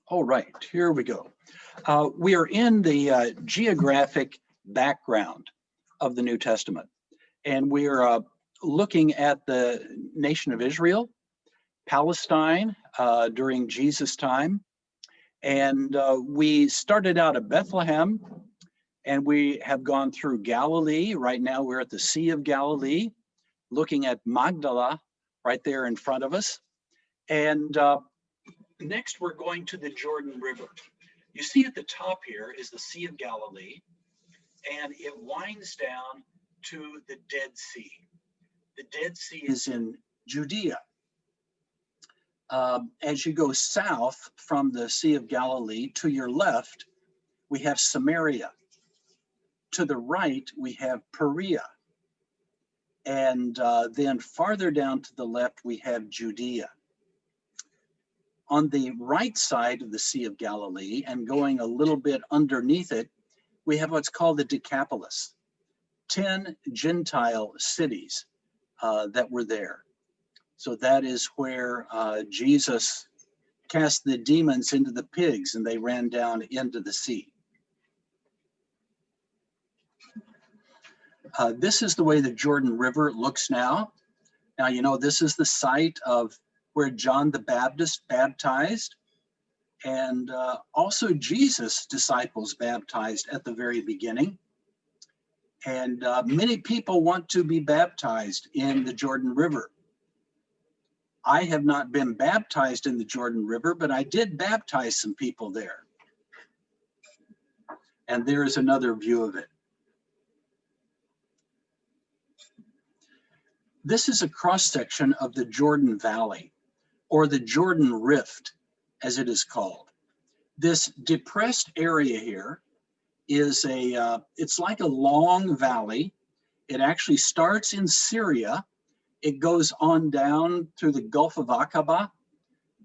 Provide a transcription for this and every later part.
All right, here we go. We are in the geographic background of the New Testament, and we are looking at the nation of Israel, Palestine during Jesus' time. And we started out at Bethlehem, and we have gone through Galilee. Right now we're at the Sea of Galilee, looking at Magdala right there in front of us. And next we're going to the Jordan River. You see at the top here is the Sea of Galilee, and it winds down to the Dead Sea. The Dead Sea is in Judea. As you go south from the Sea of Galilee, to your left, we have Samaria. To the right, we have Perea. And then farther down to the left, we have Judea. On the right side of the Sea of Galilee, and going a little bit underneath it, we have what's called the Decapolis, 10 Gentile cities that were there. So that is where Jesus cast the demons into the pigs, and they ran down into the sea. This is the way the Jordan River looks now. Now, you know, this is the site of where John the Baptist baptized, and also Jesus' disciples baptized at the very beginning. And many people want to be baptized in the Jordan River. I have not been baptized in the Jordan River, but I did baptize some people there. And there is another view of it. This is a cross-section of the Jordan Valley, or the Jordan Rift, as it is called. This depressed area here is it's like a long valley. It actually starts in Syria. It goes on down through the Gulf of Aqaba,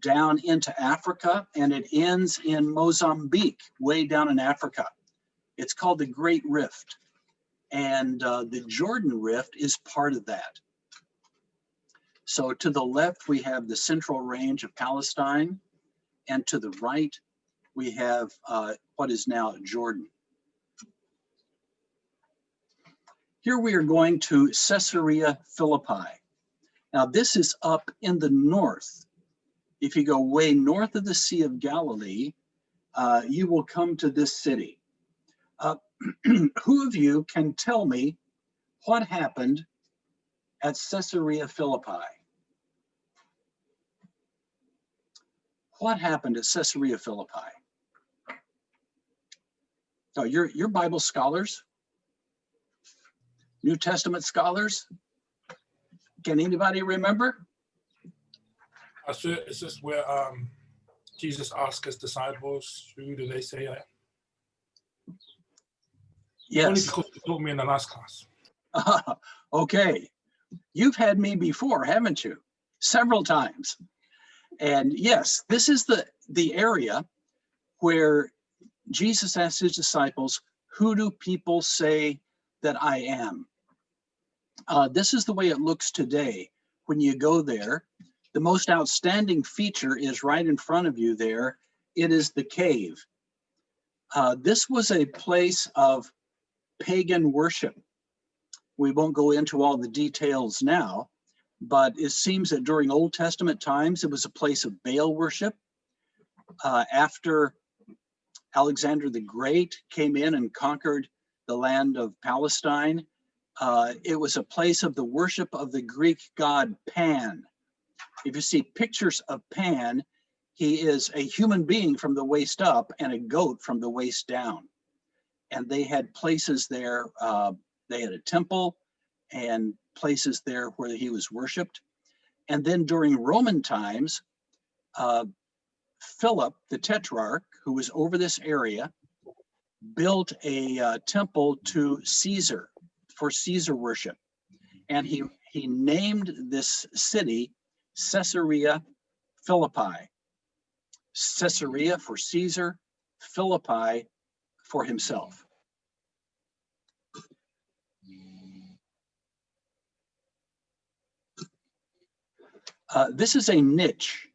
down into Africa, and it ends in Mozambique, way down in Africa. It's called the Great Rift, and the Jordan Rift is part of that. So to the left, we have the central range of Palestine, and to the right, we have what is now Jordan. Here we are going to Caesarea Philippi. Now this is up in the north. If you go way north of the Sea of Galilee, you will come to this city. Who of you can tell me what happened at Caesarea Philippi? What happened at Caesarea Philippi? So you're Bible scholars, New Testament scholars. Can anybody remember? Is this where Jesus asked his disciples, who do they say I am? Yes. Only because you taught me in the last class. Okay. You've had me before, haven't you? Several times. And yes, this is the area where Jesus asked his disciples, who do people say that I am? This is the way it looks today. When you go there, the most outstanding feature is right in front of you there. It is the cave. This was a place of pagan worship. We won't go into all the details now, but it seems that during Old Testament times, it was a place of Baal worship. After Alexander the Great came in and conquered the land of Palestine, it was a place of the worship of the Greek god Pan. If you see pictures of Pan, he is a human being from the waist up and a goat from the waist down. And they had places there, they had a temple and places there where he was worshipped. And then during Roman times, Philip, the Tetrarch, who was over this area, built a temple to Caesar for Caesar worship. And he named this city Caesarea Philippi. Caesarea for Caesar, Philippi for himself. This is a niche.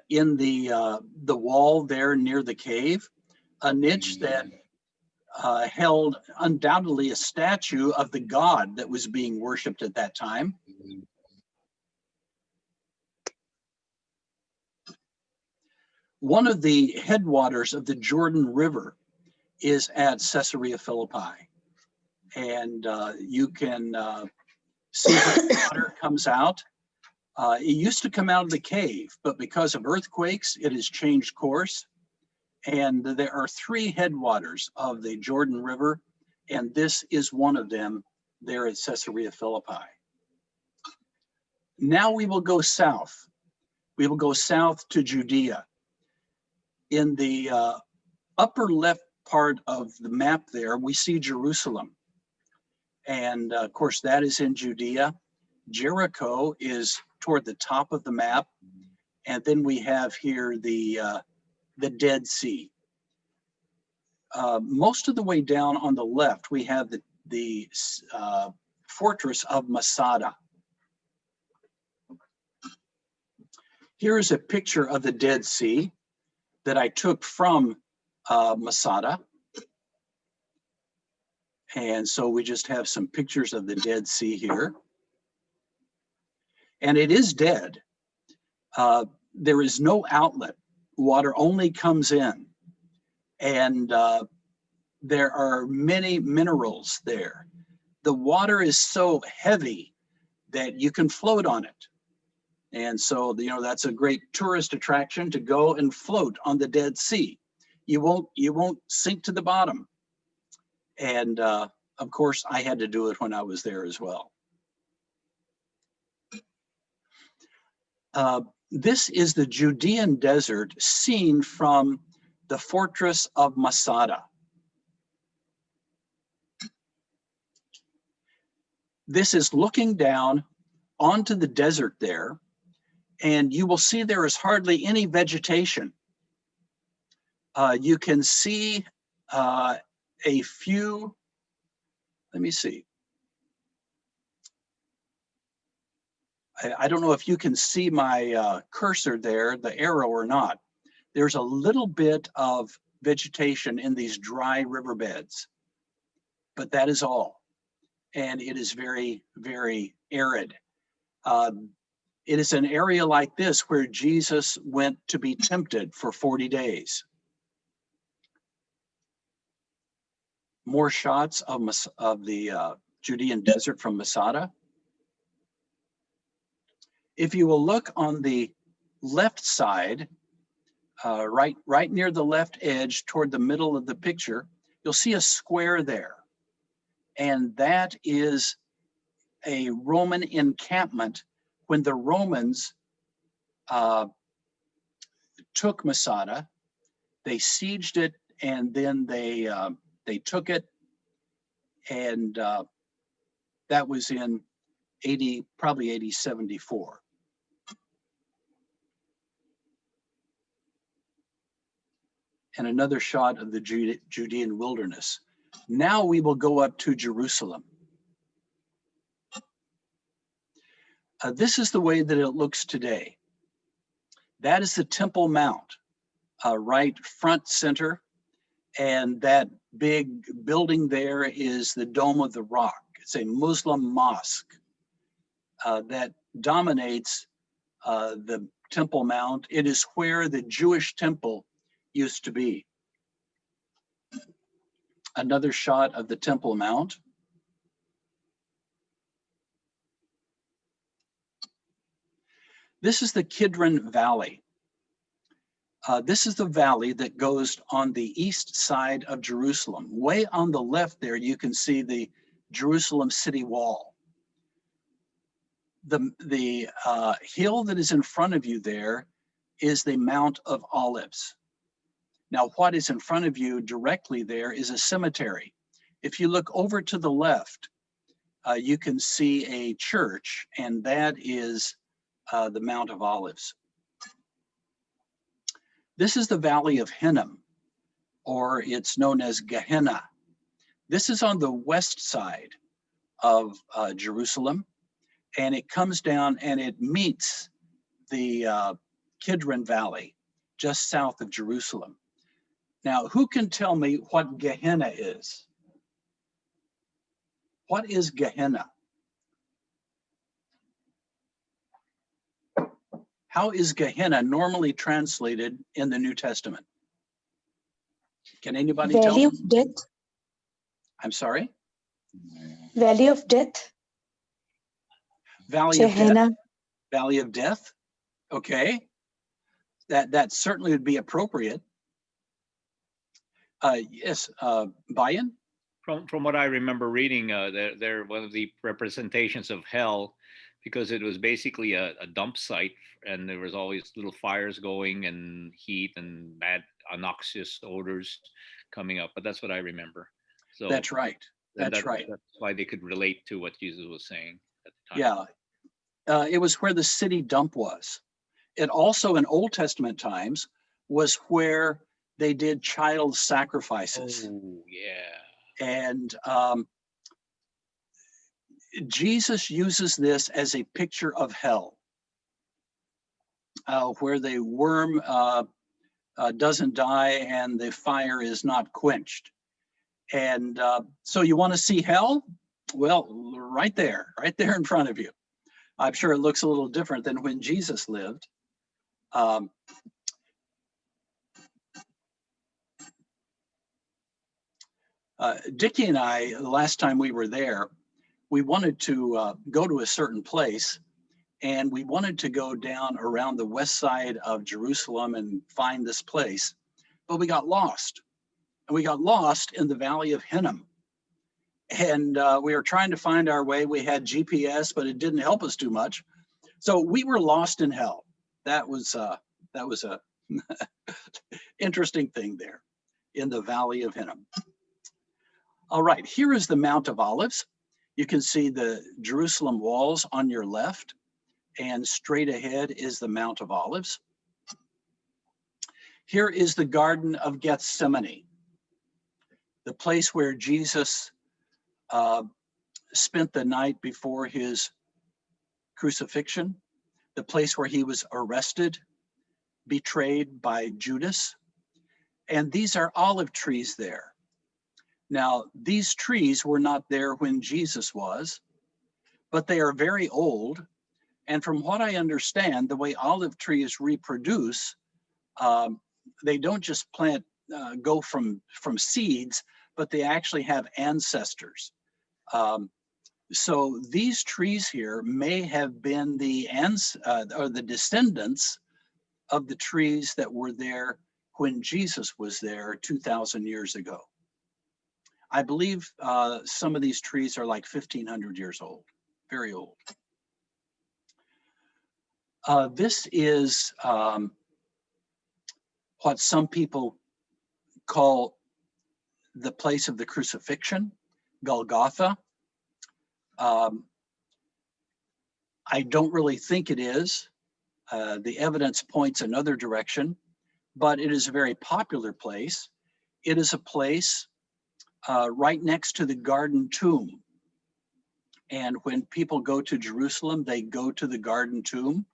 in the wall there near the cave, a niche that held undoubtedly a statue of the god that was being worshipped at that time. One of the headwaters of the Jordan River is at Caesarea Philippi. And you can see where the water comes out. It used to come out of the cave, but because of earthquakes, it has changed course. And there are 3 headwaters of the Jordan River, and this is one of them there at Caesarea Philippi. Now we will go south. We will go south to Judea. In the upper left part of the map there, we see Jerusalem. And of course, that is in Judea. Jericho is toward the top of the map. And then we have here the Dead Sea. Most of the way down on the left, we have the fortress of Masada. Here is a picture of the Dead Sea that I took from Masada. And so we just have some pictures of the Dead Sea here. And it is dead. There is no outlet. Water only comes in. And there are many minerals there. The water is so heavy that you can float on it. And so, that's a great tourist attraction, to go and float on the Dead Sea. You won't sink to the bottom. And of course, I had to do it when I was there as well. This is the Judean desert seen from the fortress of Masada. This is looking down onto the desert there, and you will see there is hardly any vegetation. You can see a few, let me see. I don't know if you can see my cursor there, the arrow, or not. There's a little bit of vegetation in these dry riverbeds, but that is all. And it is very, very arid. It is an area like this where Jesus went to be tempted for 40 days. More shots of the Judean desert from Masada. If you will look on the left side, right near the left edge toward the middle of the picture, you'll see a square there. And that is a Roman encampment when the Romans took Masada. They sieged it, and then they took it, and that was in probably AD 74. And another shot of the Judean wilderness. Now we will go up to Jerusalem. This is the way that it looks today. That is the Temple Mount, right front center. And that big building there is the Dome of the Rock. It's a Muslim mosque that dominates the Temple Mount. It is where the Jewish temple used to be. Another shot of the Temple Mount. This is the Kidron Valley. This is the valley that goes on the east side of Jerusalem. Way on the left there, you can see the Jerusalem city wall. The hill that is in front of you there is the Mount of Olives. Now, what is in front of you directly there is a cemetery. If you look over to the left, you can see a church, and that is the Mount of Olives. This is the Valley of Hinnom, or it's known as Gehenna. This is on the west side of Jerusalem, and it comes down and it meets the Kidron Valley, just south of Jerusalem. Now, who can tell me what Gehenna is? What is Gehenna? How is Gehenna normally translated in the New Testament? Can anybody tell Valley me? of Death. I'm sorry? Valley of Death. Valley of Death. Gehenna. Valley of Death. Okay. That certainly would be appropriate. Yes, Bayan? From what I remember reading, they're one of the representations of hell, because it was basically a dump site, and there was always little fires going and heat and bad noxious odors coming up. But that's what I remember. So That's right. That's right. That's why they could relate to what Jesus was saying at the time. Yeah. It was where the city dump was. It also in Old Testament times was where they did child sacrifices. Oh, yeah. And Jesus uses this as a picture of hell, where the worm doesn't die and the fire is not quenched. And so you want to see hell? Well, right there in front of you. I'm sure it looks a little different than when Jesus lived. Dickie and I, the last time we were there, we wanted to go to a certain place, and we wanted to go down around the west side of Jerusalem and find this place, but we got lost. And we got lost in the Valley of Hinnom. And we were trying to find our way. We had GPS, but it didn't help us too much. So we were lost in hell. That was a interesting thing there in the Valley of Hinnom. All right, here is the Mount of Olives. You can see the Jerusalem walls on your left, and straight ahead is the Mount of Olives. Here is the Garden of Gethsemane, the place where Jesus spent the night before his crucifixion, the place where he was arrested, betrayed by Judas. And these are olive trees there. Now, these trees were not there when Jesus was, but they are very old. And from what I understand, the way olive trees reproduce, they don't just go from seeds, but they actually have ancestors. So these trees here may have been the descendants of the trees that were there when Jesus was there 2,000 years ago. I believe some of these trees are like 1,500 years old, very old. This is what some people call the place of the crucifixion, Golgotha. I don't really think it is. The evidence points another direction, but it is a very popular place. It is a place right next to the Garden Tomb. And when people go to Jerusalem, they go to the Garden Tomb,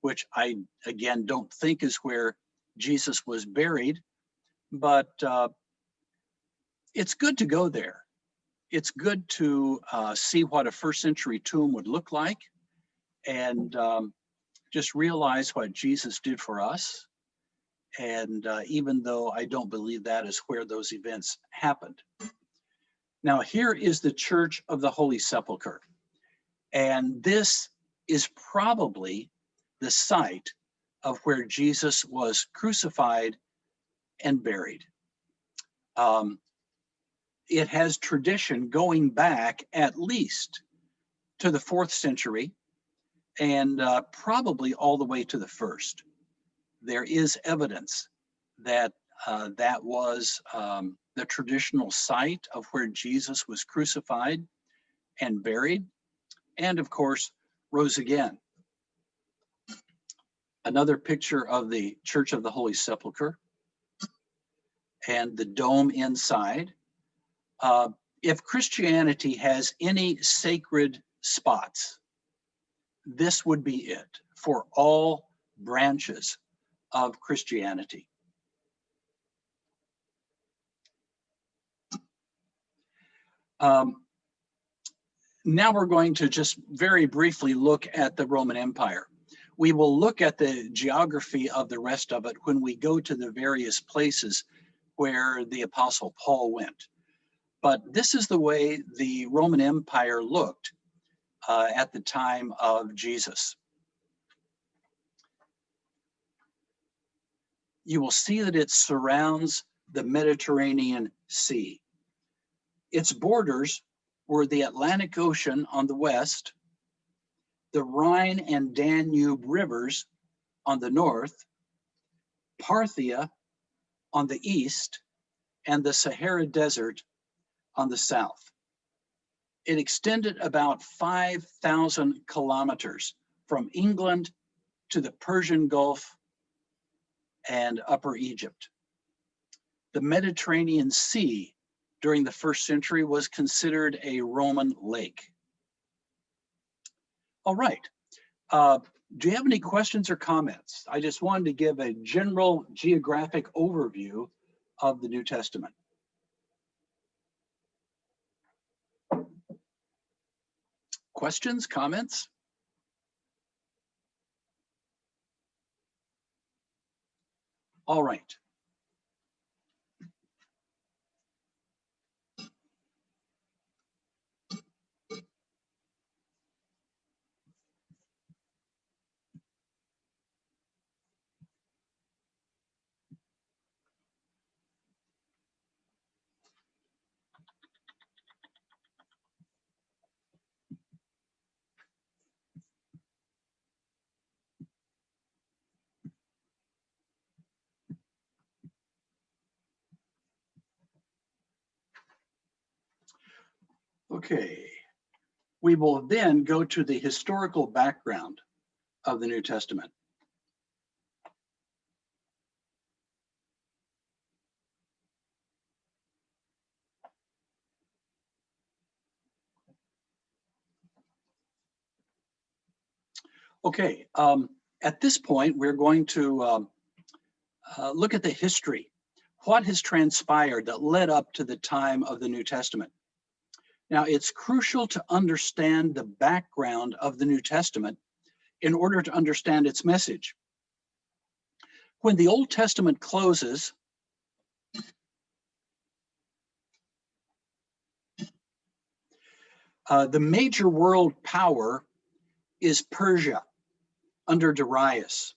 which I, again, don't think is where Jesus was buried, but it's good to go there. It's good to see what a first century tomb would look like, and just realize what Jesus did for us. And even though I don't believe that is where those events happened. Now, here is the Church of the Holy Sepulchre. And this is probably the site of where Jesus was crucified and buried. It has tradition going back at least to the 4th century, and probably all the way to the 1st. There is evidence that that was the traditional site of where Jesus was crucified and buried, and of course, rose again. Another picture of the Church of the Holy Sepulchre and the dome inside. If Christianity has any sacred spots, this would be it for all branches of Christianity. Now we're going to just very briefly look at the Roman Empire. We will look at the geography of the rest of it when we go to the various places where the Apostle Paul went. But this is the way the Roman Empire looked at the time of Jesus. You will see that it surrounds the Mediterranean Sea. Its borders were the Atlantic Ocean on the west, the Rhine and Danube rivers on the north, Parthia on the east, and the Sahara Desert on the south. It extended about 5,000 kilometers from England to the Persian Gulf and Upper Egypt. The Mediterranean Sea during the first century was considered a Roman lake. All right. Do you have any questions or comments? I just wanted to give a general geographic overview of the New Testament. Questions, comments? All right. Okay. We will then go to the historical background of the New Testament. Okay, at this point, we're going to look at the history. What has transpired that led up to the time of the New Testament? Now, it's crucial to understand the background of the New Testament in order to understand its message. When the Old Testament closes, the major world power is Persia under Darius.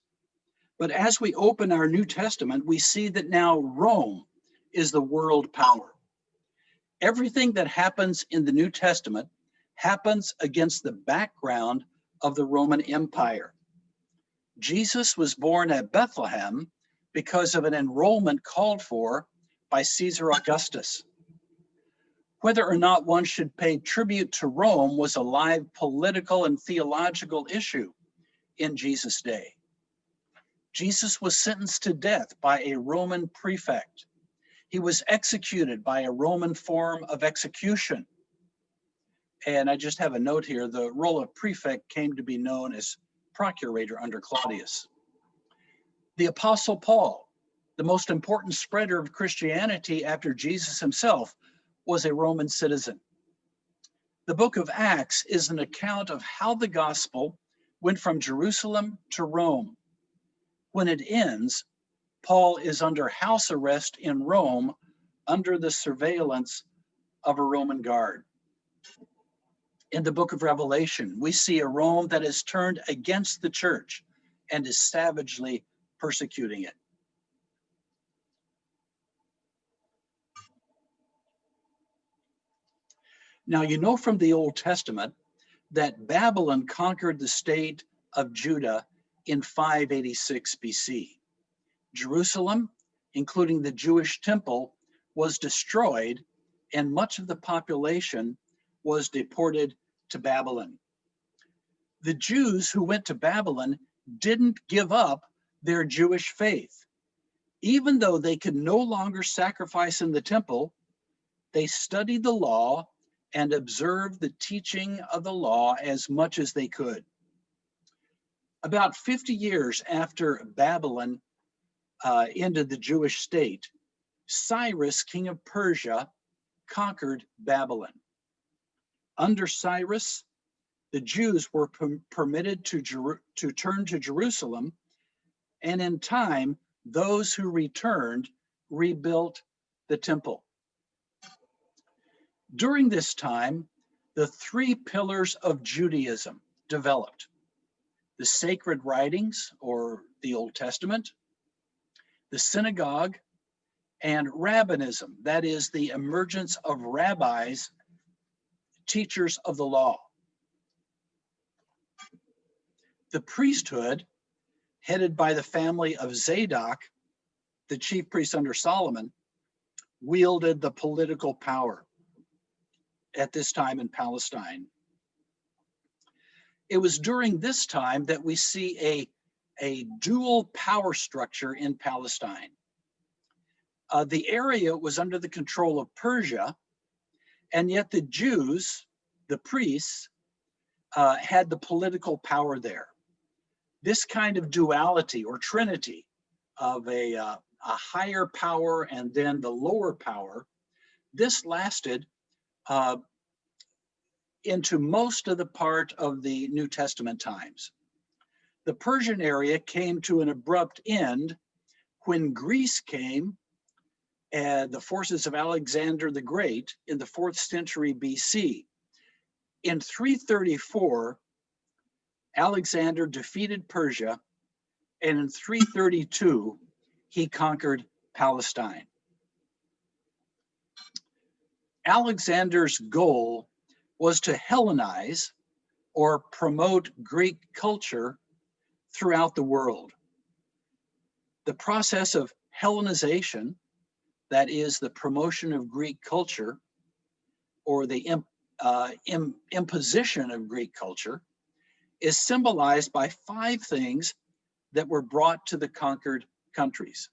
But as we open our New Testament, we see that now Rome is the world power. Everything that happens in the New Testament happens against the background of the Roman Empire. Jesus was born at Bethlehem because of an enrollment called for by Caesar Augustus. Whether or not one should pay tribute to Rome was a live political and theological issue in Jesus' day. Jesus was sentenced to death by a Roman prefect. He was executed by a Roman form of execution. And I just have a note here, the role of prefect came to be known as procurator under Claudius. The Apostle Paul, the most important spreader of Christianity after Jesus himself, was a Roman citizen. The book of Acts is an account of how the gospel went from Jerusalem to Rome. When it ends, Paul is under house arrest in Rome under the surveillance of a Roman guard. In the book of Revelation, we see a Rome that is turned against the church and is savagely persecuting it. Now, you know from the Old Testament that Babylon conquered the state of Judah in 586 BC. Jerusalem, including the Jewish temple, was destroyed, and much of the population was deported to Babylon. The Jews who went to Babylon didn't give up their Jewish faith. Even though they could no longer sacrifice in the temple, they studied the law and observed the teaching of the law as much as they could. About 50 years after Babylon ended the Jewish state, Cyrus, king of Persia, conquered Babylon. Under Cyrus, the Jews were permitted to turn to Jerusalem, and in time, those who returned rebuilt the temple. During this time, the three pillars of Judaism developed: the sacred writings, or the Old Testament, the synagogue, and rabbinism, that is, the emergence of rabbis, teachers of the law. The priesthood, headed by the family of Zadok, the chief priest under Solomon, wielded the political power at this time in Palestine. It was during this time that we see a dual power structure in Palestine. The area was under the control of Persia, and yet the Jews, the priests, had the political power there. This kind of duality or trinity of a higher power and then the lower power, this lasted into most of the part of the New Testament times. The Persian area came to an abrupt end when Greece came, and the forces of Alexander the Great in the 4th century BC. In 334, Alexander defeated Persia, and in 332, he conquered Palestine. Alexander's goal was to Hellenize or promote Greek culture throughout the world. The process of Hellenization, that is the promotion of Greek culture or the imposition of Greek culture, is symbolized by 5 things that were brought to the conquered countries.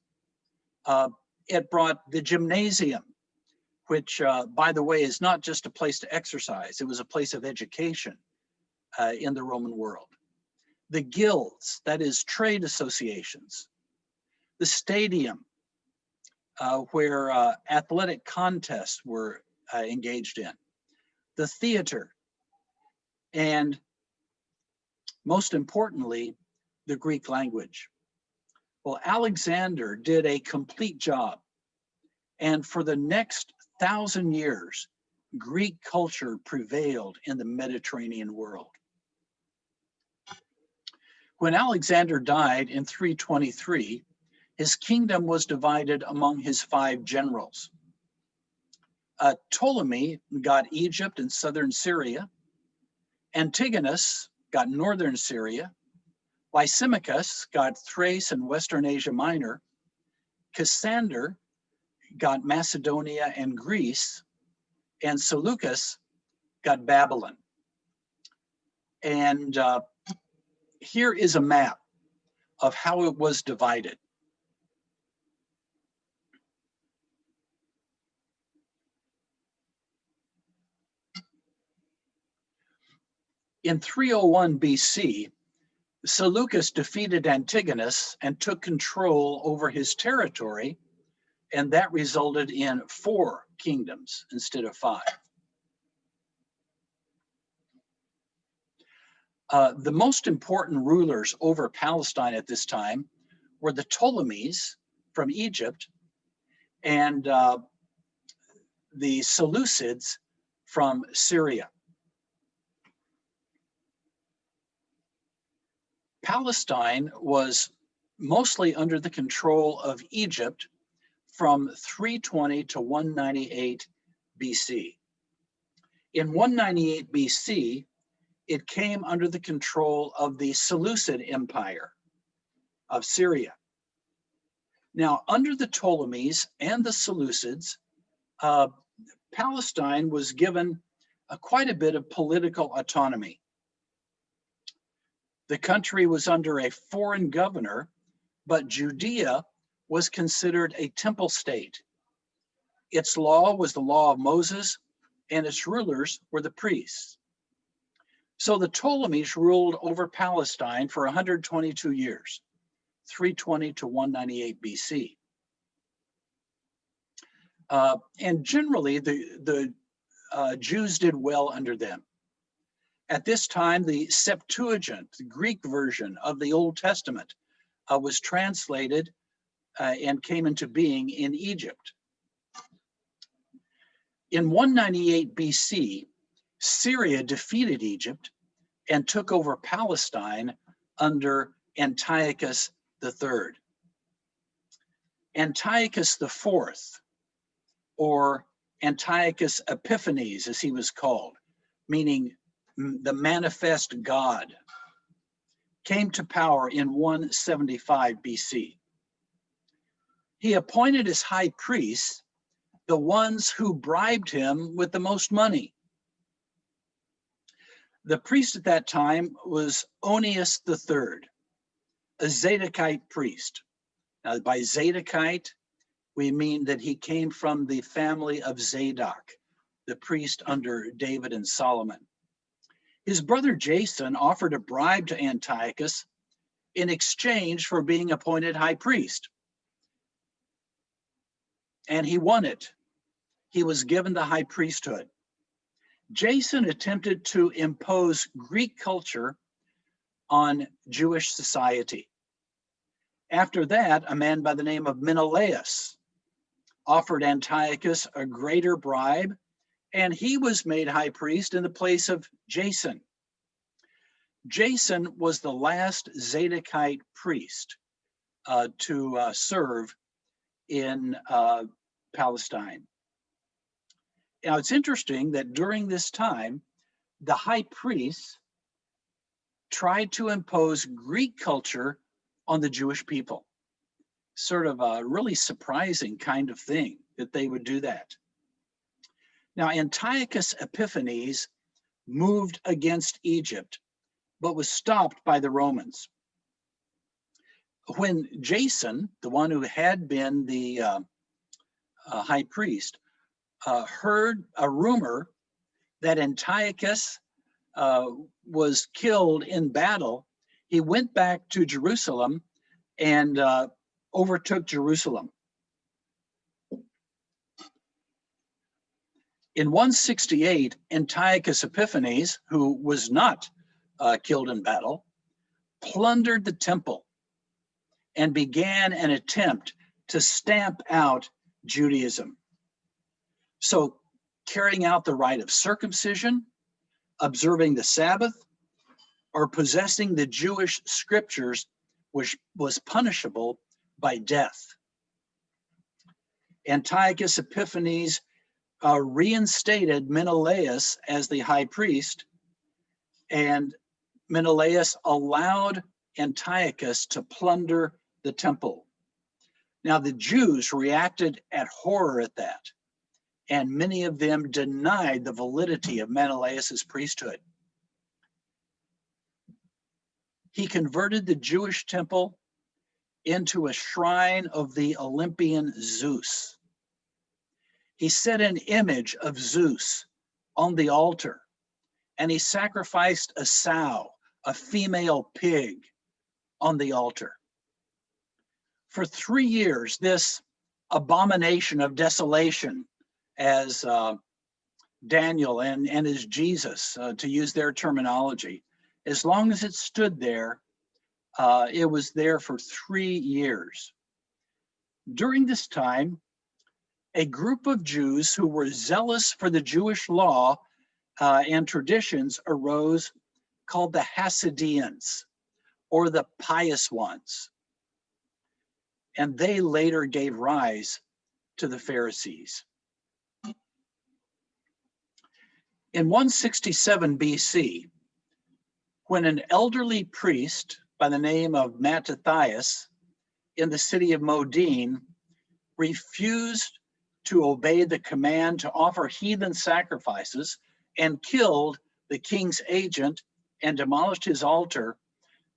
It brought the gymnasium, which, by the way, is not just a place to exercise. It was a place of education in the Roman world. The guilds, that is trade associations. The stadium, where athletic contests were engaged in. The theater, and most importantly, the Greek language. Well, Alexander did a complete job. And for the next 1,000 years, Greek culture prevailed in the Mediterranean world. When Alexander died in 323, his kingdom was divided among his 5 generals. Ptolemy got Egypt and southern Syria. Antigonus got northern Syria. Lysimachus got Thrace and Western Asia Minor. Cassander got Macedonia and Greece. And Seleucus got Babylon. And here is a map of how it was divided. In 301 BC, Seleucus defeated Antigonus and took control over his territory, and that resulted in 4 kingdoms instead of 5. The most important rulers over Palestine at this time were the Ptolemies from Egypt and the Seleucids from Syria. Palestine was mostly under the control of Egypt from 320 to 198 BC. In 198 BC, it came under the control of the Seleucid Empire of Syria. Now, under the Ptolemies and the Seleucids, Palestine was given quite a bit of political autonomy. The country was under a foreign governor, but Judea was considered a temple state. Its law was the law of Moses, and its rulers were the priests. So the Ptolemies ruled over Palestine for 122 years, 320 to 198 BC. And generally, the Jews did well under them. At this time, the Septuagint, the Greek version of the Old Testament, was translated and came into being in Egypt. In 198 BC, Syria defeated Egypt and took over Palestine under Antiochus III. Antiochus IV, or Antiochus Epiphanes, as he was called, meaning the manifest God, came to power in 175 BC. He appointed as high priests the ones who bribed him with the most money. The priest at that time was Onias III, a Zadokite priest. Now, by Zadokite, we mean that he came from the family of Zadok, the priest under David and Solomon. His brother Jason offered a bribe to Antiochus in exchange for being appointed high priest. And he won it. He was given the high priesthood. Jason attempted to impose Greek culture on Jewish society. After that, a man by the name of Menelaus offered Antiochus a greater bribe, and he was made high priest in the place of Jason. Jason was the last Zadokite priest to serve in Palestine. Now, it's interesting that during this time, the high priests tried to impose Greek culture on the Jewish people. Sort of a really surprising kind of thing that they would do that. Now, Antiochus Epiphanes moved against Egypt, but was stopped by the Romans. When Jason, the one who had been the high priest, heard a rumor that Antiochus was killed in battle, he went back to Jerusalem and overtook Jerusalem. In 168, Antiochus Epiphanes, who was not killed in battle, plundered the temple and began an attempt to stamp out Judaism. So carrying out the rite of circumcision, observing the Sabbath, or possessing the Jewish scriptures, which was punishable by death. Antiochus Epiphanes reinstated Menelaus as the high priest, and Menelaus allowed Antiochus to plunder the temple. Now, the Jews reacted at horror at that, and many of them denied the validity of Menelaus's priesthood. He converted the Jewish temple into a shrine of the Olympian Zeus. He set an image of Zeus on the altar, and he sacrificed a sow, a female pig, on the altar. For 3 years, this abomination of desolation, as Daniel and as Jesus, to use their terminology, as long as it stood there, it was there for 3 years. During this time, a group of Jews who were zealous for the Jewish law and traditions arose, called the Hasidians, or the pious ones. And they later gave rise to the Pharisees. In 167 BC, when an elderly priest by the name of Mattathias in the city of Modin refused to obey the command to offer heathen sacrifices and killed the king's agent and demolished his altar,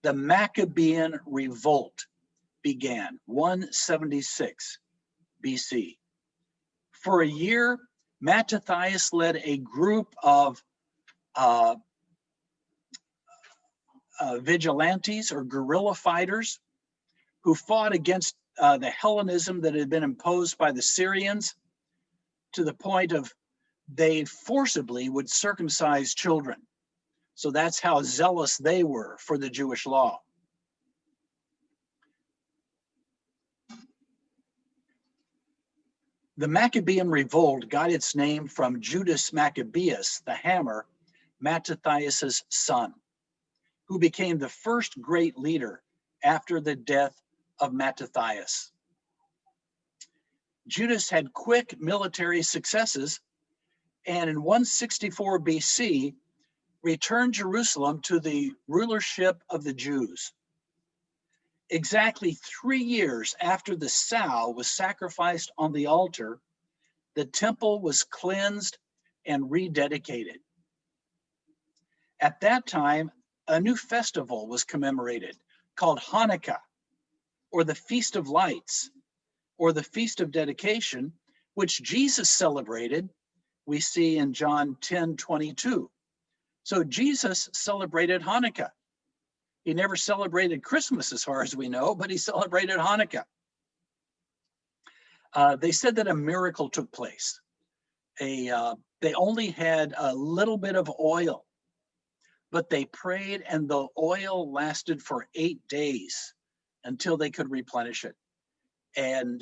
the Maccabean revolt began, 176 BC. For a year, Mattathias led a group of vigilantes or guerrilla fighters who fought against the Hellenism that had been imposed by the Syrians, to the point of they forcibly would circumcise children. So that's how zealous they were for the Jewish law. The Maccabean revolt got its name from Judas Maccabeus, the hammer, Mattathias's son, who became the first great leader after the death of Mattathias. Judas had quick military successes, and in 164 BC, returned Jerusalem to the rulership of the Jews. Exactly 3 years after the sow was sacrificed on the altar, the temple was cleansed and rededicated. At that time, a new festival was commemorated called Hanukkah, or the Feast of Lights, or the Feast of Dedication, which Jesus celebrated, we see in John 10:22. So Jesus celebrated Hanukkah. He never celebrated Christmas as far as we know, but he celebrated Hanukkah. They said that a miracle took place. They only had a little bit of oil, but they prayed and the oil lasted for 8 days until they could replenish it. And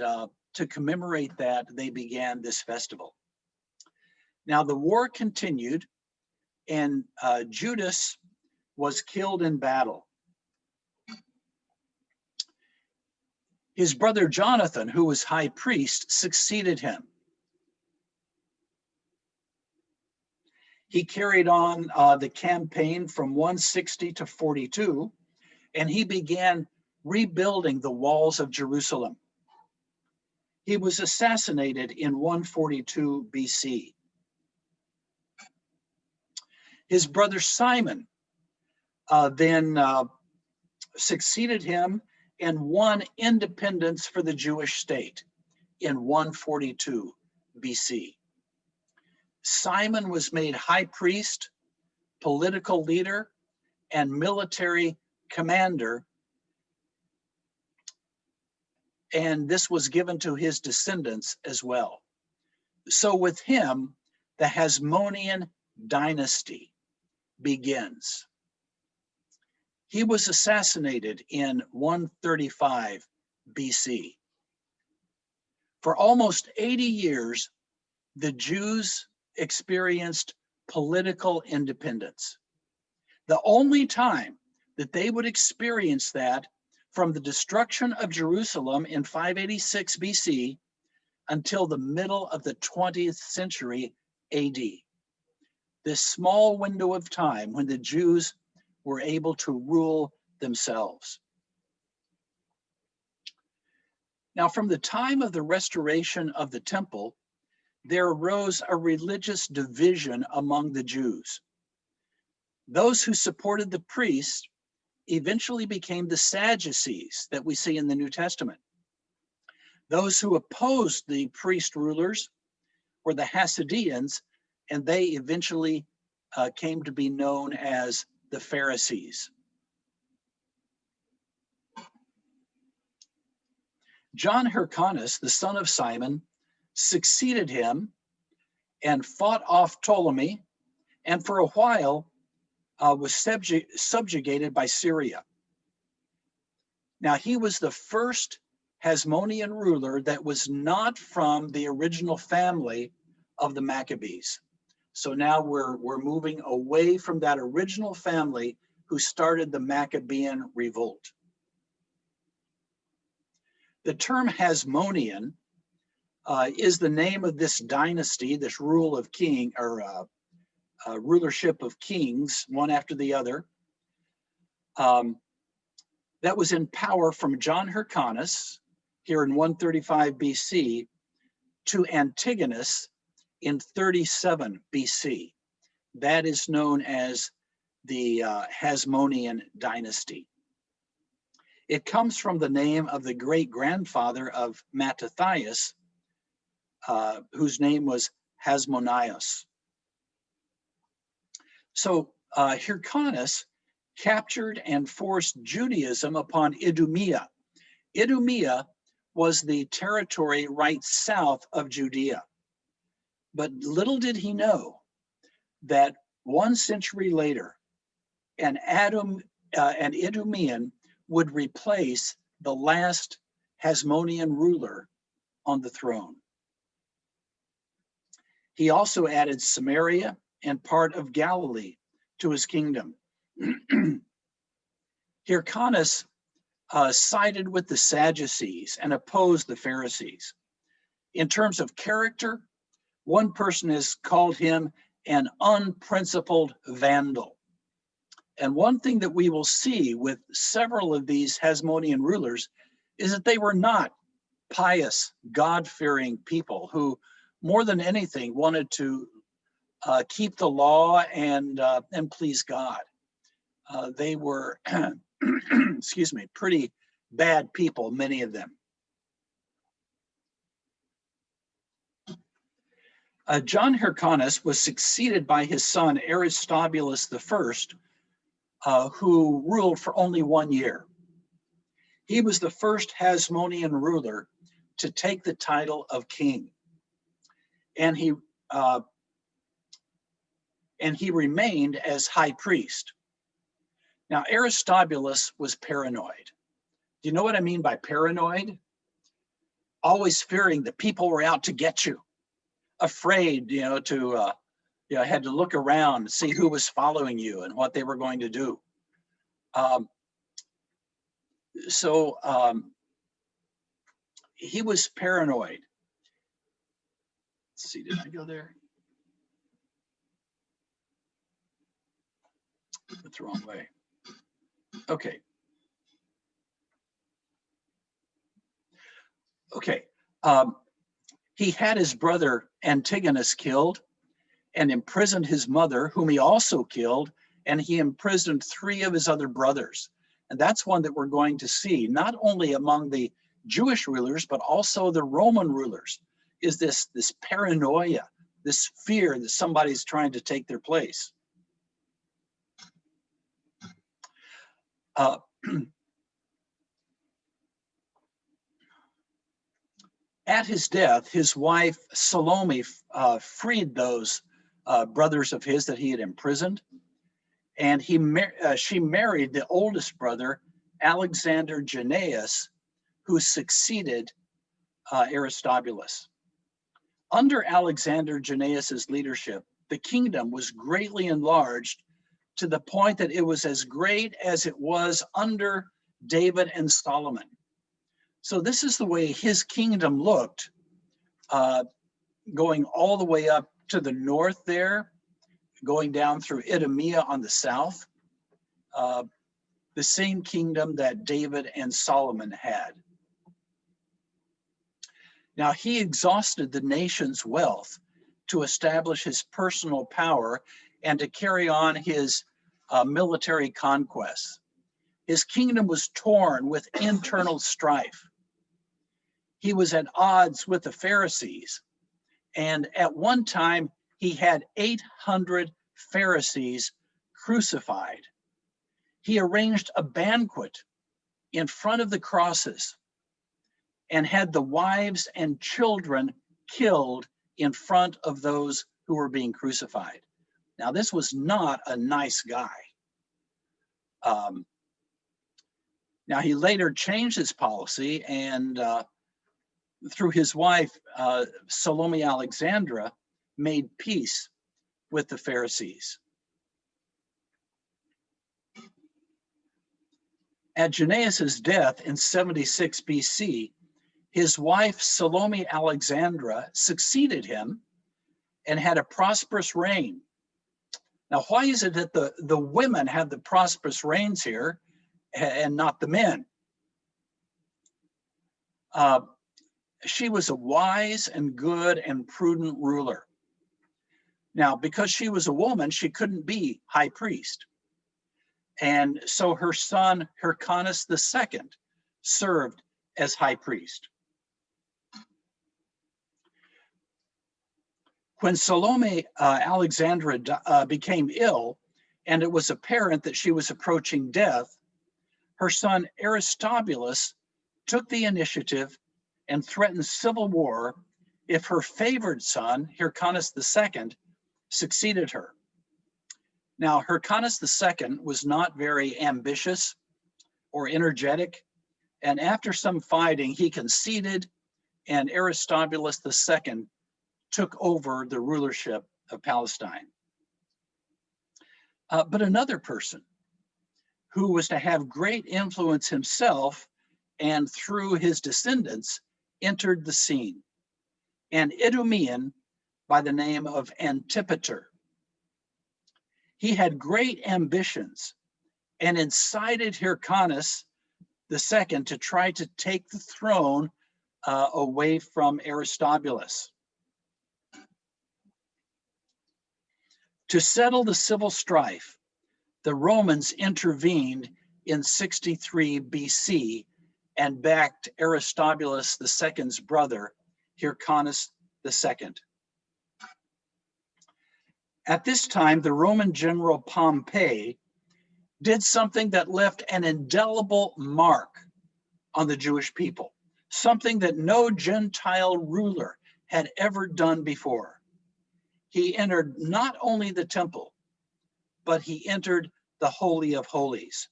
to commemorate that, they began this festival. Now the war continued, and Judas was killed in battle. His brother Jonathan, who was high priest, succeeded him. He carried on the campaign from 160 to 42, and he began rebuilding the walls of Jerusalem. He was assassinated in 142 BC. His brother Simon then succeeded him and won independence for the Jewish state in 142 BC. Simon was made high priest, political leader, and military commander, and this was given to his descendants as well. So with him, the Hasmonean dynasty begins. He was assassinated in 135 BC. For almost 80 years, the Jews experienced political independence. The only time that they would experience that from the destruction of Jerusalem in 586 BC until the middle of the 20th century AD. This small window of time when the Jews were able to rule themselves. Now, from the time of the restoration of the temple, there arose a religious division among the Jews. Those who supported the priests eventually became the Sadducees that we see in the New Testament. Those who opposed the priest rulers were the Hasidians, and they eventually came to be known as the Pharisees. John Hyrcanus, the son of Simon, succeeded him and fought off Ptolemy, and for a while was subjugated by Syria. Now, he was the first Hasmonean ruler that was not from the original family of the Maccabees. So now we're moving away from that original family who started the Maccabean revolt. The term Hasmonean is the name of this dynasty, this rule of king, or rulership of kings, one after the other, that was in power from John Hyrcanus here in 135 BC to Antigonus in 37 BC. That is known as the Hasmonean dynasty. It comes from the name of the great-grandfather of Mattathias, whose name was Hasmoneus. So Hyrcanus captured and forced Judaism upon Idumea. Idumea was the territory right south of Judea. But little did he know that 1 century later, an Idumean would replace the last Hasmonean ruler on the throne. He also added Samaria and part of Galilee to his kingdom. Hyrcanus sided with the Sadducees and opposed the Pharisees. In terms of character, one person has called him an unprincipled vandal. And one thing that we will see with several of these Hasmonean rulers is that they were not pious, God-fearing people who, more than anything, wanted to keep the law and please God. They were, excuse me, pretty bad people, many of them. John Hyrcanus was succeeded by his son Aristobulus I, who ruled for only 1 year. He was the first Hasmonean ruler to take the title of king, and he remained as high priest. Now, Aristobulus was paranoid. Do you know what I mean by paranoid? Always fearing that people were out to get you, afraid, had to look around and see who was following you and what they were going to do. He was paranoid. Let's see, did I go there? Went the wrong way. Okay. He had his brother Antigonus killed and imprisoned his mother, whom he also killed, and he imprisoned 3 of his other brothers. And that's one that we're going to see, not only among the Jewish rulers, but also the Roman rulers, is this paranoia, this fear that somebody's trying to take their place. At his death, his wife Salome freed those brothers of his that he had imprisoned, and she married the oldest brother, Alexander Jannaeus, who succeeded Aristobulus. Under Alexander Jannaeus's leadership, the kingdom was greatly enlarged to the point that it was as great as it was under David and Solomon. So this is the way his kingdom looked, going all the way up to the north there, going down through Idumea on the south, the same kingdom that David and Solomon had. Now, he exhausted the nation's wealth to establish his personal power and to carry on his military conquests. His kingdom was torn with internal strife. He was at odds with the Pharisees, and at one time he had 800 Pharisees crucified. He arranged a banquet in front of the crosses and had the wives and children killed in front of those who were being crucified. Now, this was not a nice guy. Now, he later changed his policy, and through his wife, Salome Alexandra, made peace with the Pharisees. At Jannaeus's death in 76 BC, his wife Salome Alexandra succeeded him and had a prosperous reign. Now, why is it that the women have the prosperous reigns here and not the men? She was a wise and good and prudent ruler. Now, because she was a woman, she couldn't be high priest. And so her son, Hyrcanus II, served as high priest. When Salome Alexandra became ill, and it was apparent that she was approaching death, her son Aristobulus took the initiative and threatened civil war if her favored son, Hyrcanus II, succeeded her. Now, Hyrcanus II was not very ambitious or energetic, and after some fighting, he conceded, and Aristobulus II took over the rulership of Palestine. But another person who was to have great influence himself and through his descendants entered the scene, an Idumean by the name of Antipater. He had great ambitions and incited Hyrcanus II to try to take the throne away from Aristobulus. To settle the civil strife, the Romans intervened in 63 BC and backed Aristobulus II's brother, Hyrcanus II. At this time, the Roman general Pompey did something that left an indelible mark on the Jewish people, something that no Gentile ruler had ever done before. He entered not only the temple, but he entered the Holy of Holies,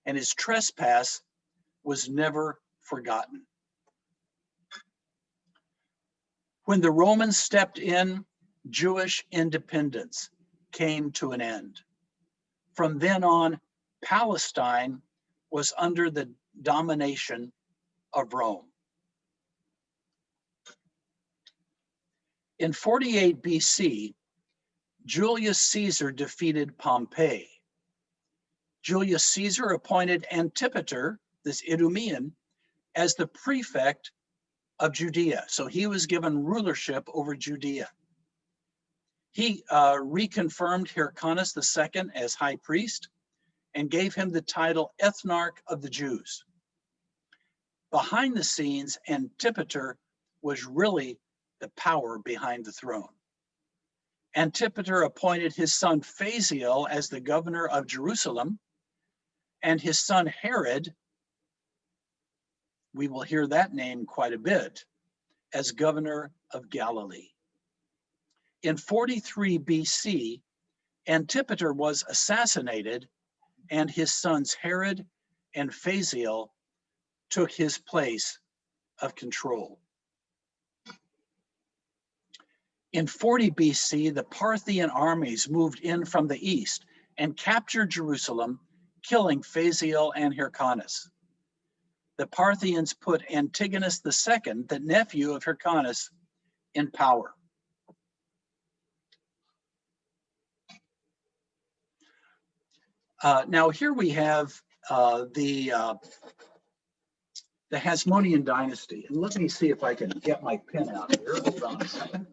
and his trespass was never forgotten. When the Romans stepped in, Jewish independence came to an end. From then on, Palestine was under the domination of Rome. In 48 BC, Julius Caesar defeated Pompey. Julius Caesar appointed Antipater, this Idumean, as the prefect of Judea. So he was given rulership over Judea. He reconfirmed Hyrcanus II as high priest and gave him the title Ethnarch of the Jews. Behind the scenes, Antipater was really the power behind the throne. Antipater appointed his son Phasael as the governor of Jerusalem, and his son Herod, we will hear that name quite a bit, as governor of Galilee. In 43 BC, Antipater was assassinated, and his sons Herod and Phasael took his place of control. In 40 BC, the Parthian armies moved in from the east and captured Jerusalem, killing Phasael and Hyrcanus. The Parthians put Antigonus II, the nephew of Hyrcanus, in power. Now here we have the Hasmonean dynasty. And let me see if I can get my pen out here. Hold on a second.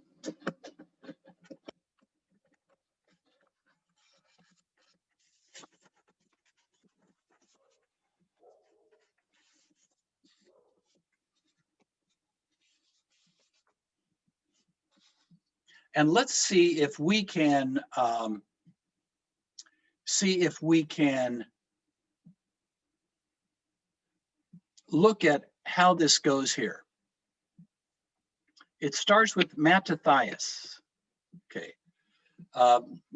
And let's see if we can look at how this goes here. It starts with Mattathias. Okay,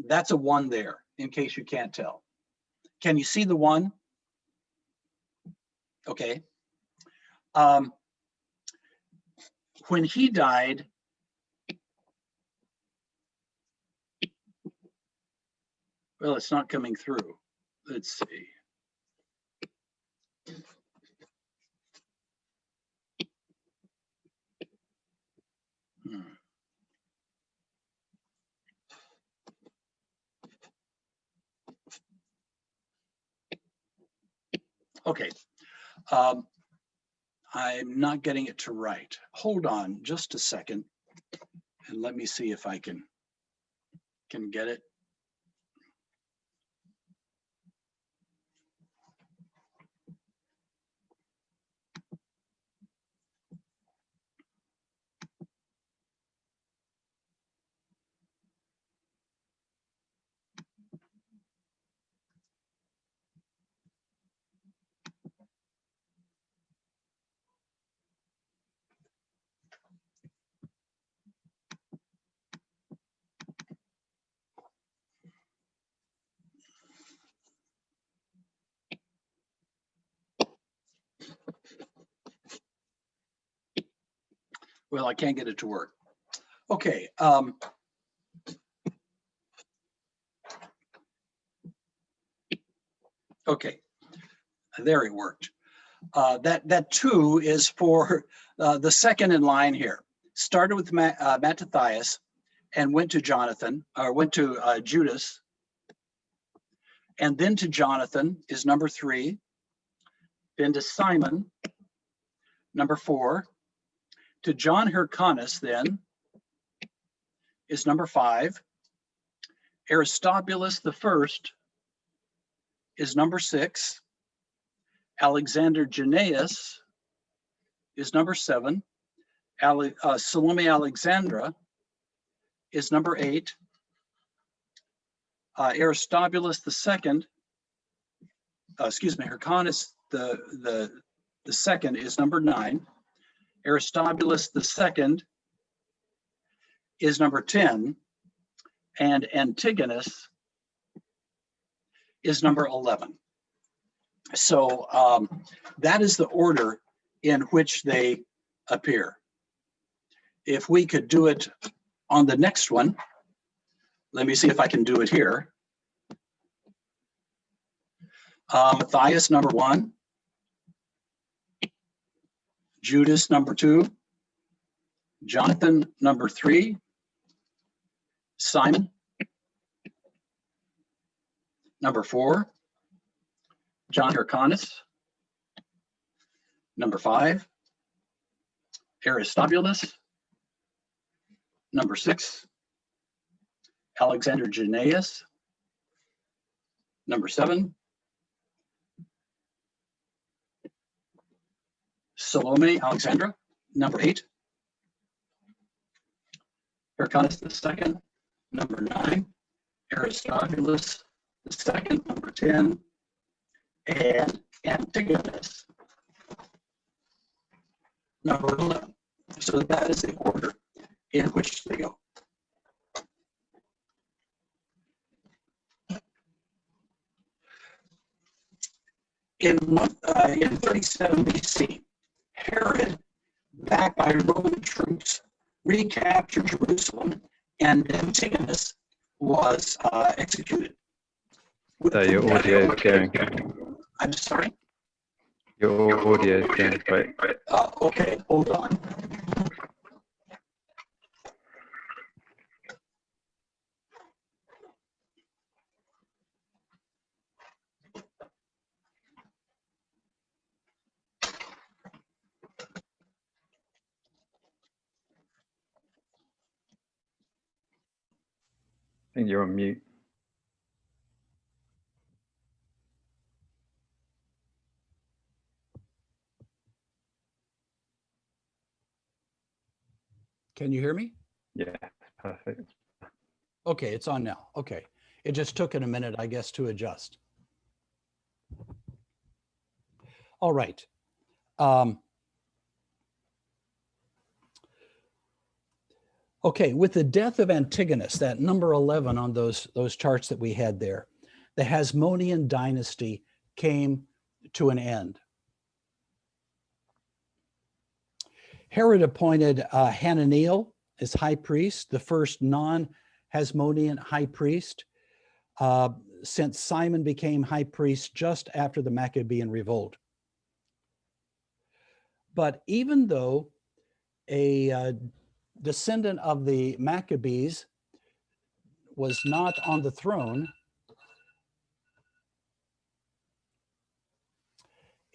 that's a 1 there, in case you can't tell. Can you see the 1? Okay. When he died, well, it's not coming through. Let's see. Okay. I'm not getting it to write. Hold on just a second, and let me see if I can get it. Well, I can't get it to work. Okay. Okay, there it worked. That 2 is for the second in line here. Started with Mattathias and went to Jonathan, or went to Judas, and then to Jonathan is number 3, then to Simon, number 4, to John Hyrcanus then is number 5, Aristobulus the first is number 6, Alexander Jannaeus is number 7, Salome Alexandra is number 8, Aristobulus the second, Hyrcanus the second is number 9, Aristobulus the second is number 10, and Antigonus is number 11. So that is the order in which they appear. If we could do it on the next one, let me see if I can do it here. Matthias, number 1. Judas, number 2. Jonathan, number 3. Simon, number 4. John Hyrcanus, number 5. Aristobulus, number 6. Alexander Jannaeus, number 7. Salome Alexandra, number 8. Hyrcanus the second, number 9. Aristobulus the second, number 10. And Antigonus, number 11. So that is the order in which they go. In 37 BC, Herod, backed by Roman troops, recaptured Jerusalem, and Antigonus was executed. So your audio is going. I'm sorry? Your audio is going great. Okay, hold on. I think you're on mute. Can you hear me? Yeah, perfect. Okay, it's on now. Okay. It just took it a minute, I guess, to adjust. All right. Okay, with the death of Antigonus, that number 11 on those charts that we had there, the Hasmonean dynasty came to an end. Herod appointed Hananiel as high priest, the first non-Hasmonean high priest, since Simon became high priest just after the Maccabean revolt. But even though a descendant of the Maccabees was not on the throne,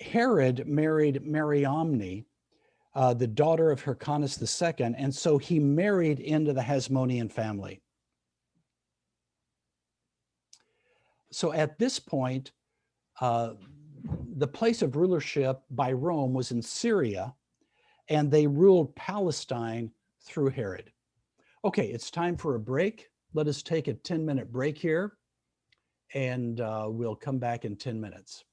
Herod married Mariamne, the daughter of Hyrcanus II, and so he married into the Hasmonean family. So at this point, the place of rulership by Rome was in Syria, and they ruled Palestine through Herod. Okay, it's time for a break. Let us take a 10-minute break here, and we'll come back in 10 minutes.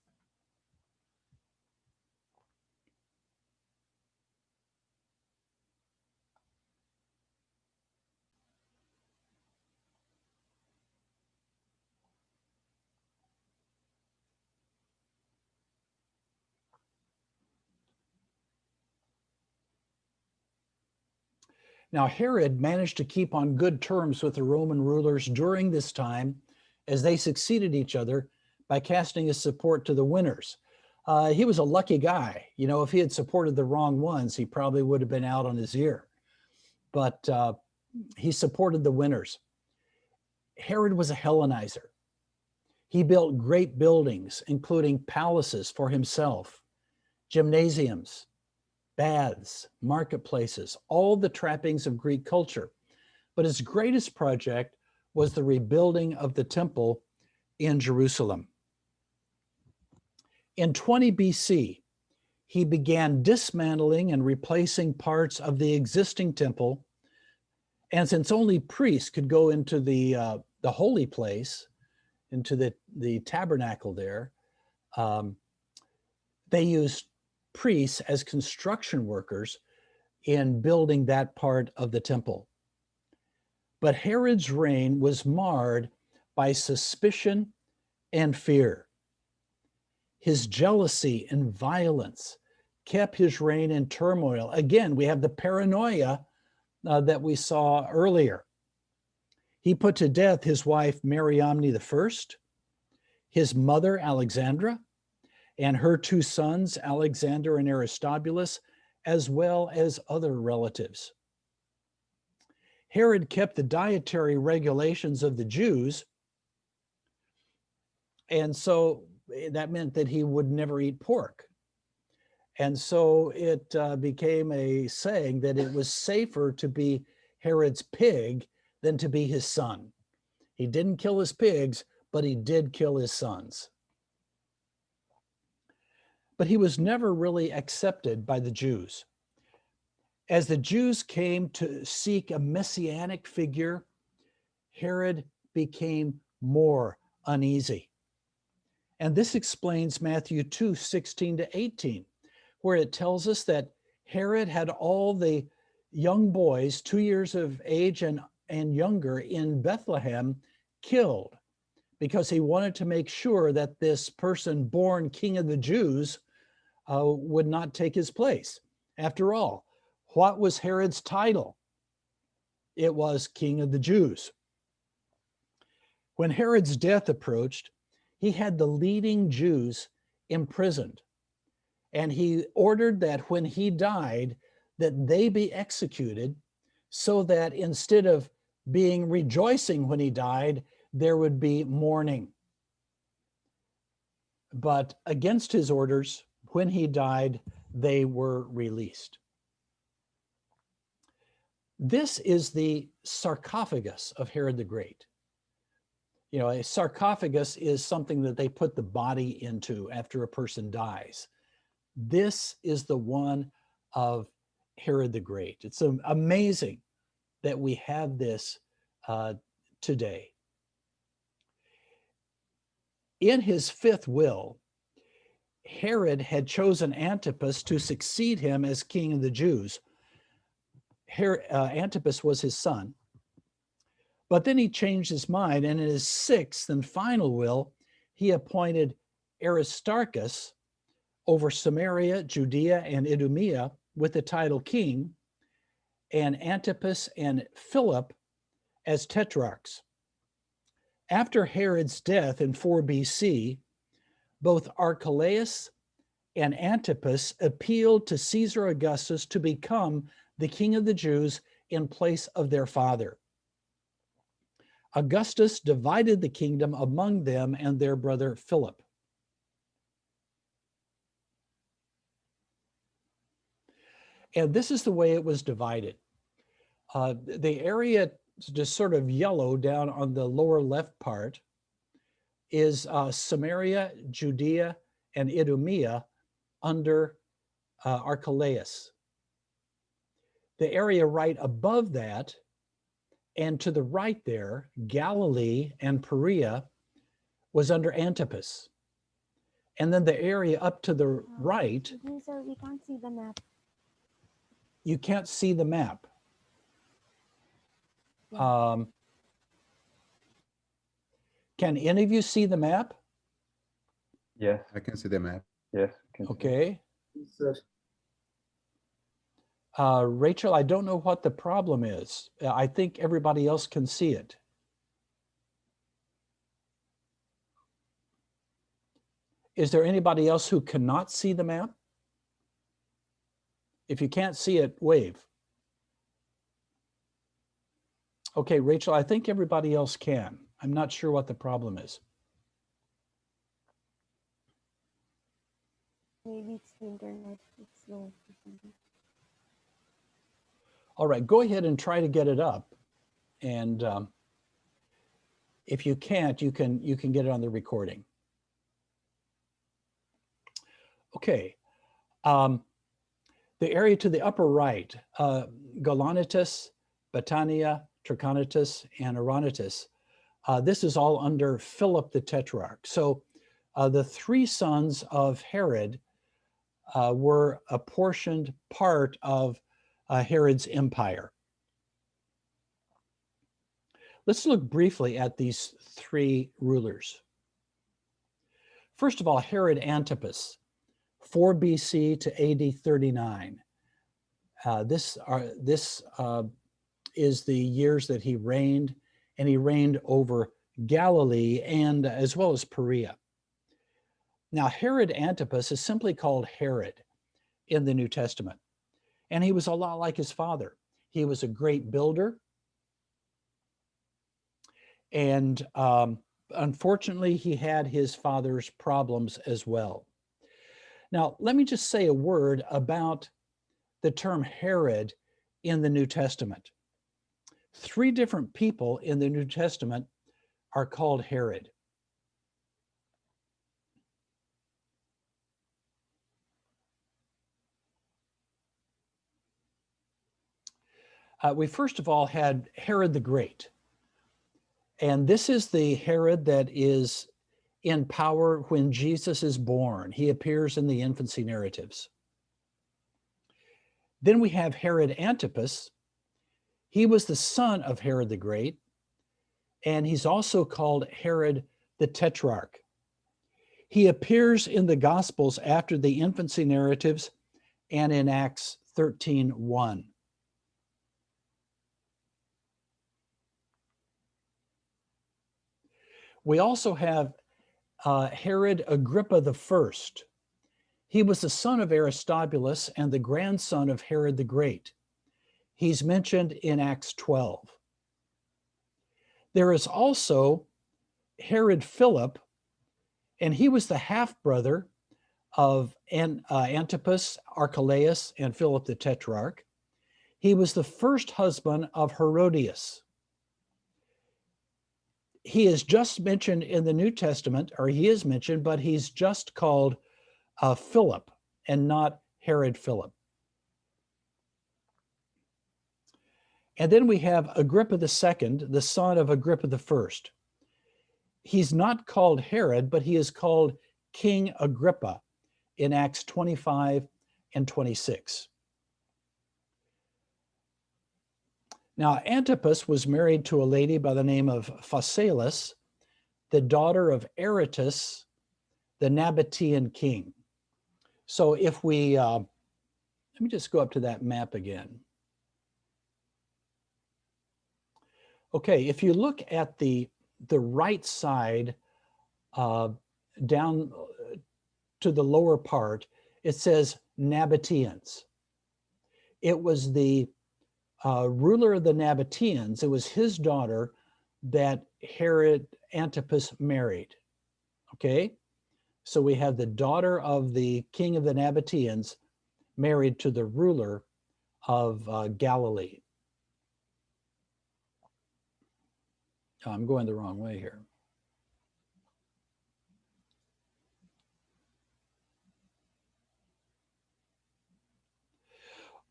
Now, Herod managed to keep on good terms with the Roman rulers during this time as they succeeded each other by casting his support to the winners. He was a lucky guy. You know, if he had supported the wrong ones, he probably would have been out on his ear. But he supported the winners. Herod was a Hellenizer. He built great buildings, including palaces for himself, gymnasiums, baths, marketplaces, all the trappings of Greek culture. But his greatest project was the rebuilding of the temple in Jerusalem. In 20 BC, he began dismantling and replacing parts of the existing temple. And since only priests could go into the holy place, into the tabernacle there, they used priests as construction workers in building that part of the temple. But Herod's reign was marred by suspicion and fear. His jealousy and violence kept his reign in turmoil. Again, we have the paranoia that we saw earlier. He put to death his wife, Mariamne I, his mother, Alexandra, and her two sons, Alexander and Aristobulus, as well as other relatives. Herod kept the dietary regulations of the Jews, and so that meant that he would never eat pork. And so it became a saying that it was safer to be Herod's pig than to be his son. He didn't kill his pigs, but he did kill his sons. But he was never really accepted by the Jews. As the Jews came to seek a messianic figure, Herod became more uneasy. And this explains Matthew 2:16-18, where it tells us that Herod had all the young boys, 2 years of age and younger, in Bethlehem killed because he wanted to make sure that this person born King of the Jews would not take his place. After all, what was Herod's title? It was King of the Jews. When Herod's death approached, he had the leading Jews imprisoned, and he ordered that when he died, that they be executed, so that instead of being rejoicing when he died, there would be mourning. But against his orders, when he died, they were released. This is the sarcophagus of Herod the Great. You know, a sarcophagus is something that they put the body into after a person dies. This is the one of Herod the Great. It's amazing that we have this today. In his fifth will, Herod had chosen Antipas to succeed him as king of the Jews. Antipas was his son. But then he changed his mind, and in his sixth and final will, he appointed Aristarchus over Samaria, Judea, and Idumea with the title king, and Antipas and Philip as tetrarchs. After Herod's death in 4 BC, both Archelaus and Antipas appealed to Caesar Augustus to become the king of the Jews in place of their father. Augustus divided the kingdom among them and their brother Philip. And this is the way it was divided. The area just sort of yellow down on the lower left part is Samaria, Judea, and Idumea under Archelaus. The area right above that and to the right there, Galilee and Perea, was under Antipas. And then the area up to the right, Sir, we can't see the map. you can't see the map. Yeah. Can any of you see the map? Yes, I can see the map. yes. Can see. Okay. Rachel, I don't know what the problem is. I think everybody else can see it. Is there anybody else who cannot see the map? If you can't see it, wave. Okay, Rachel, I think everybody else can. I'm not sure what the problem is. Maybe it's the internet. It's slow or something. All right, go ahead and try to get it up. And if you can't, you can get it on the recording. Okay. The area to the upper right, Gaulonitis, Batanea, Trachonitis, and Oronotus, this is all under Philip the Tetrarch. So the three sons of Herod were apportioned part of Herod's empire. Let's look briefly at these three rulers. First of all, Herod Antipas, 4 BC to AD 39. This is the years that he reigned, and he reigned over Galilee and as well as Perea. Now, Herod Antipas is simply called Herod in the New Testament, and he was a lot like his father. He was a great builder, and unfortunately, he had his father's problems as well. Now, let me just say a word about the term Herod in the New Testament. 3 different people in the New Testament are called Herod. We first of all had Herod the Great. And this is the Herod that is in power when Jesus is born. He appears in the infancy narratives. Then we have Herod Antipas. He was the son of Herod the Great, and he's also called Herod the Tetrarch. He appears in the Gospels after the infancy narratives and in Acts 13:1. We also have Herod Agrippa I. He was the son of Aristobulus and the grandson of Herod the Great. He's mentioned in Acts 12. There is also Herod Philip, and he was the half-brother of Antipas, Archelaus, and Philip the Tetrarch. He was the first husband of Herodias. He is just mentioned in the New Testament, or he is mentioned, but he's just called Philip and not Herod Philip. And then we have Agrippa II, the son of Agrippa I. He's not called Herod, but he is called King Agrippa in Acts 25 and 26. Now, Antipas was married to a lady by the name of Phasaelus, the daughter of Aretas, the Nabatean king. So if we, let me just go up to that map again. Okay, if you look at the right side down to the lower part, it says Nabateans. It was the ruler of the Nabateans. It was his daughter that Herod Antipas married. Okay, so we have the daughter of the king of the Nabateans married to the ruler of Galilee. I'm going the wrong way here.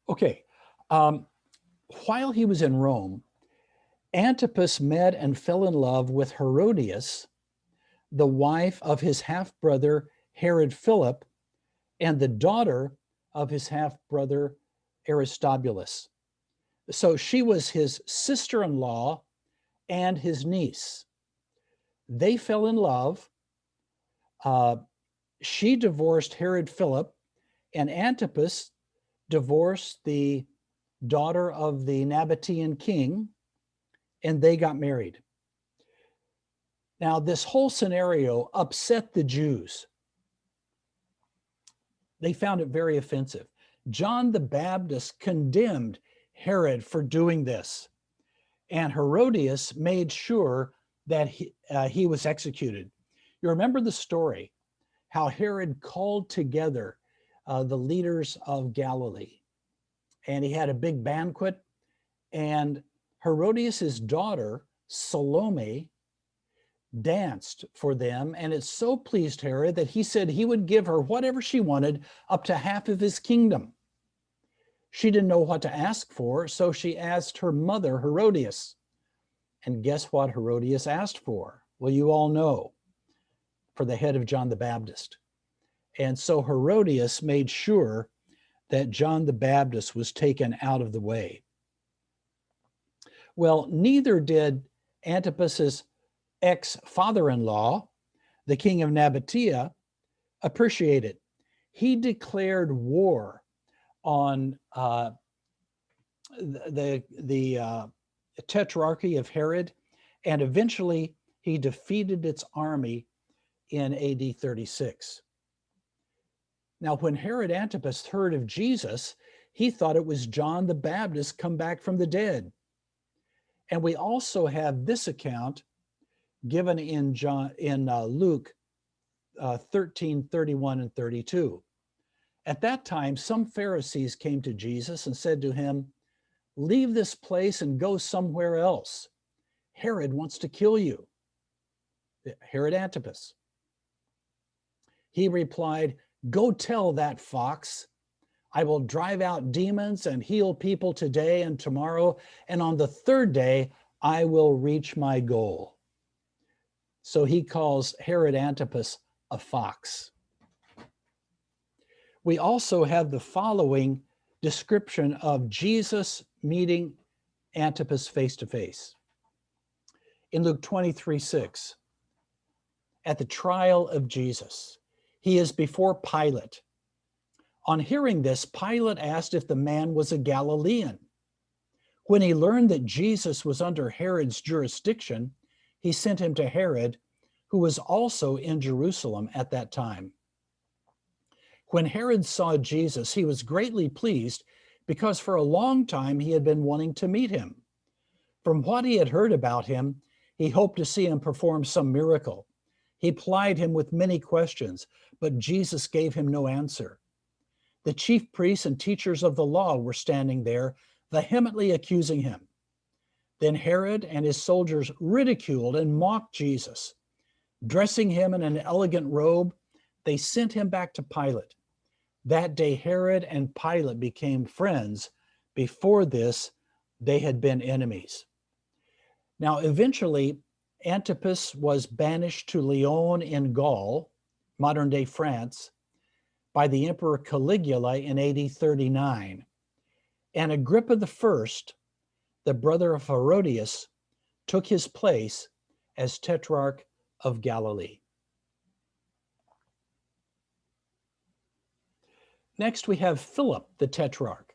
Okay. While he was in Rome, Antipas met and fell in love with Herodias, the wife of his half-brother Herod Philip, and the daughter of his half-brother Aristobulus. So she was his sister-in-law and his niece. They fell in love. She divorced Herod Philip, and Antipas divorced the daughter of the Nabatean king, and they got married. Now, this whole scenario upset the Jews. They found it very offensive. John the Baptist condemned Herod for doing this, and Herodias made sure that he was executed. You remember the story, how Herod called together the leaders of Galilee, and he had a big banquet, and Herodias's daughter, Salome, danced for them, and it so pleased Herod that he said he would give her whatever she wanted, up to half of his kingdom. She didn't know what to ask for, so she asked her mother, Herodias. And guess what Herodias asked for? Well, you all know, for the head of John the Baptist. And so Herodias made sure that John the Baptist was taken out of the way. Well, neither did Antipas's ex-father-in-law, the king of Nabatea, appreciate it. He declared war on the tetrarchy of Herod, and eventually he defeated its army in AD 36. Now, when Herod Antipas heard of Jesus, he thought it was John the Baptist come back from the dead. And we also have this account given in Luke 13, 31 and 32. At that time, some Pharisees came to Jesus and said to him, "Leave this place and go somewhere else. Herod wants to kill you." Herod Antipas. He replied, "Go tell that fox, I will drive out demons and heal people today and tomorrow, and on the third day, I will reach my goal." So he calls Herod Antipas a fox. We also have the following description of Jesus meeting Antipas face to face. In Luke 23:6, at the trial of Jesus, he is before Pilate. On hearing this, Pilate asked if the man was a Galilean. When he learned that Jesus was under Herod's jurisdiction, he sent him to Herod, who was also in Jerusalem at that time. When Herod saw Jesus, he was greatly pleased because for a long time he had been wanting to meet him. From what he had heard about him, he hoped to see him perform some miracle. He plied him with many questions, but Jesus gave him no answer. The chief priests and teachers of the law were standing there, vehemently accusing him. Then Herod and his soldiers ridiculed and mocked Jesus. Dressing him in an elegant robe, they sent him back to Pilate. That day, Herod and Pilate became friends. Before this, they had been enemies. Now, eventually, Antipas was banished to Lyon in Gaul, modern-day France, by the Emperor Caligula in AD 39. And Agrippa I, the brother of Herodias, took his place as Tetrarch of Galilee. Next, we have Philip, the Tetrarch,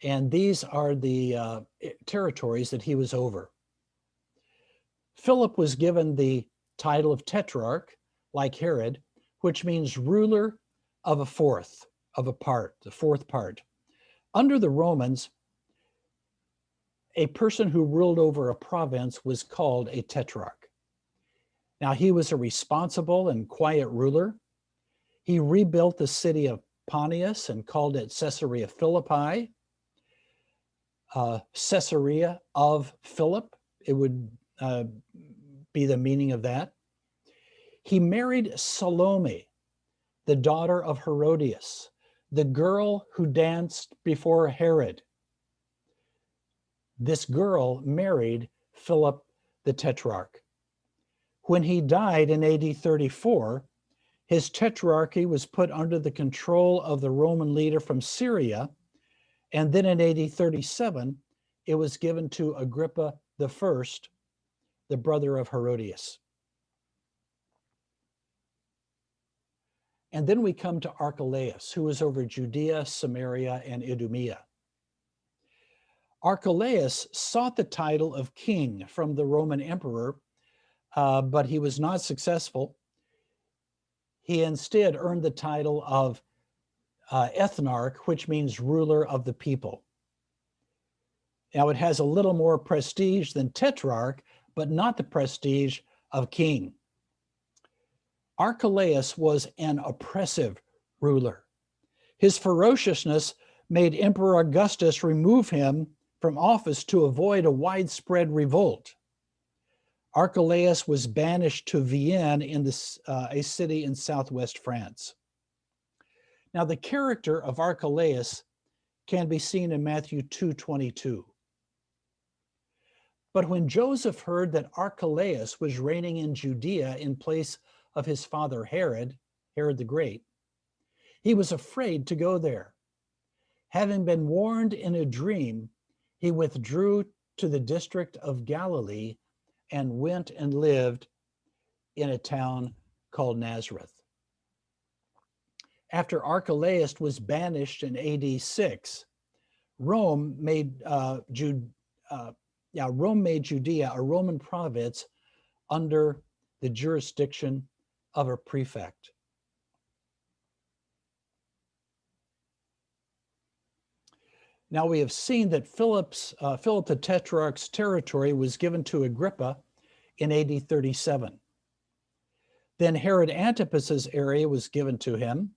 and these are the territories that he was over. Philip was given the title of Tetrarch, like Herod, which means ruler of a fourth, of a part, the fourth part. Under the Romans, a person who ruled over a province was called a tetrarch. Now, he was a responsible and quiet ruler. He rebuilt the city of Pontius and called it Caesarea Philippi. Caesarea of Philip, it would be the meaning of that. He married Salome, the daughter of Herodias, the girl who danced before Herod. This girl married Philip the Tetrarch. When he died in AD 34, his tetrarchy was put under the control of the Roman leader from Syria, and then in AD 37, it was given to Agrippa I, the brother of Herodias. And then we come to Archelaus, who was over Judea, Samaria, and Idumea. Archelaus sought the title of king from the Roman emperor, but he was not successful. He instead earned the title of ethnarch, which means ruler of the people. Now, it has a little more prestige than tetrarch, but not the prestige of king. Archelaus was an oppressive ruler. His ferociousness made Emperor Augustus remove him from office to avoid a widespread revolt. Archelaus was banished to Vienne, in a city in southwest France. Now, the character of Archelaus can be seen in Matthew 2:22. But when Joseph heard that Archelaus was reigning in Judea in place of his father Herod, Herod the Great, he was afraid to go there. Having been warned in a dream, he withdrew to the district of Galilee and went and lived in a town called Nazareth. After Archelaus was banished in AD 6, Rome made Judea a Roman province under the jurisdiction of a prefect. Now we have seen that Philip the Tetrarch's territory was given to Agrippa in AD 37. Then Herod Antipas's area was given to him,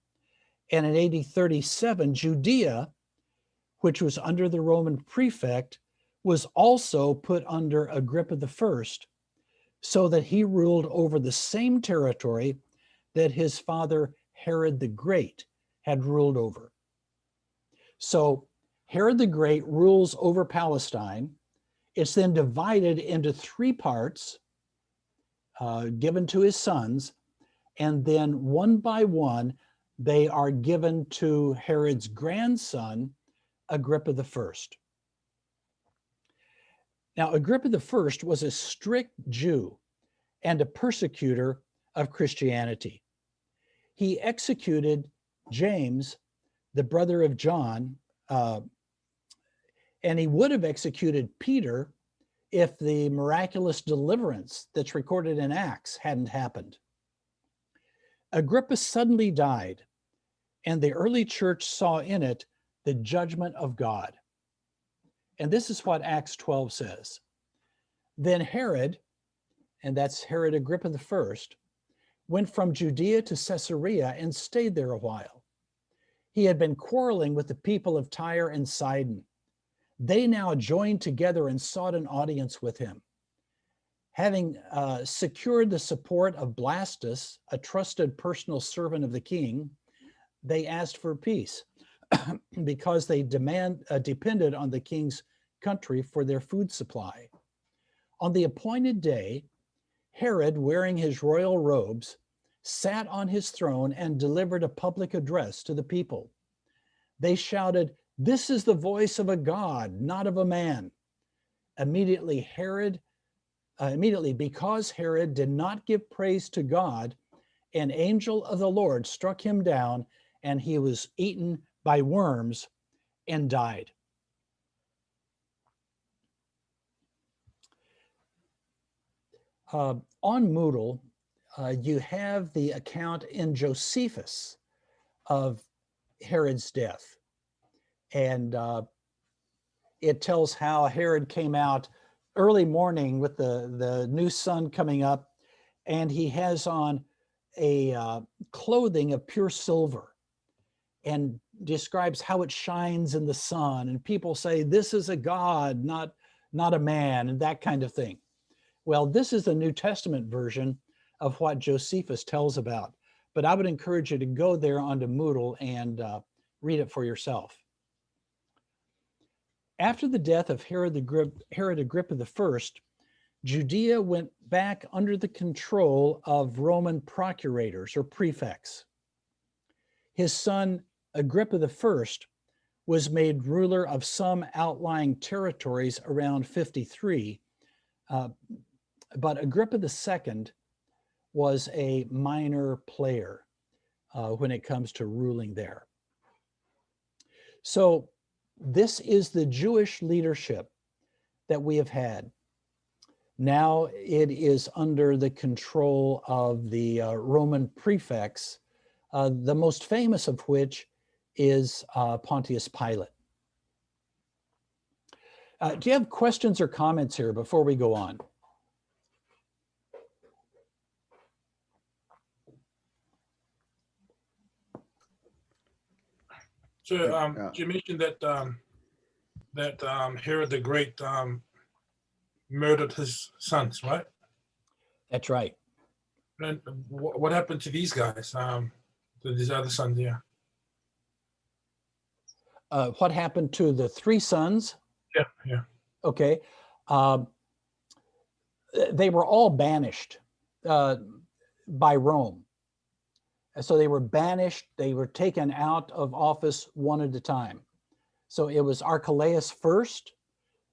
and in AD 37, Judea, which was under the Roman prefect, was also put under Agrippa I, so that he ruled over the same territory that his father Herod the Great had ruled over. So Herod the Great rules over Palestine. It's then divided into 3 parts, given to his sons, and then one by one, they are given to Herod's grandson, Agrippa I. Now, Agrippa I was a strict Jew and a persecutor of Christianity. He executed James, the brother of John, and he would have executed Peter if the miraculous deliverance that's recorded in Acts hadn't happened. Agrippa suddenly died, and the early church saw in it the judgment of God. And this is what Acts 12 says. Then Herod, and that's Herod Agrippa I, went from Judea to Caesarea and stayed there a while. He had been quarreling with the people of Tyre and Sidon. They now joined together and sought an audience with him. Having secured the support of Blastus, a trusted personal servant of the king, they asked for peace because they depended on the king's country for their food supply. On the appointed day, Herod, wearing his royal robes, sat on his throne and delivered a public address to the people. They shouted, "This is the voice of a God, not of a man." Immediately, because Herod did not give praise to God, an angel of the Lord struck him down, and he was eaten by worms and died. On Moodle, you have the account in Josephus of Herod's death. And it tells how Herod came out early morning with the new sun coming up, and he has on a clothing of pure silver and describes how it shines in the sun. And people say, this is a god, not a man, and that kind of thing. Well, this is the New Testament version of what Josephus tells about. But I would encourage you to go there onto Moodle and read it for yourself. After the death of Herod Agrippa I, Judea went back under the control of Roman procurators or prefects. His son Agrippa I was made ruler of some outlying territories around 53, but Agrippa II was a minor player when it comes to ruling there. So This is the Jewish leadership that we have had. Now it is under the control of the Roman prefects, the most famous of which is Pontius Pilate. Do you have questions or comments here before we go on? So you mentioned that Herod the Great murdered his sons, right? That's right. And what happened to these guys? To these other sons here? What happened to the three sons? Yeah, yeah. Okay. They were all banished by Rome. So they were banished, they were taken out of office one at a time. So it was Archelaus first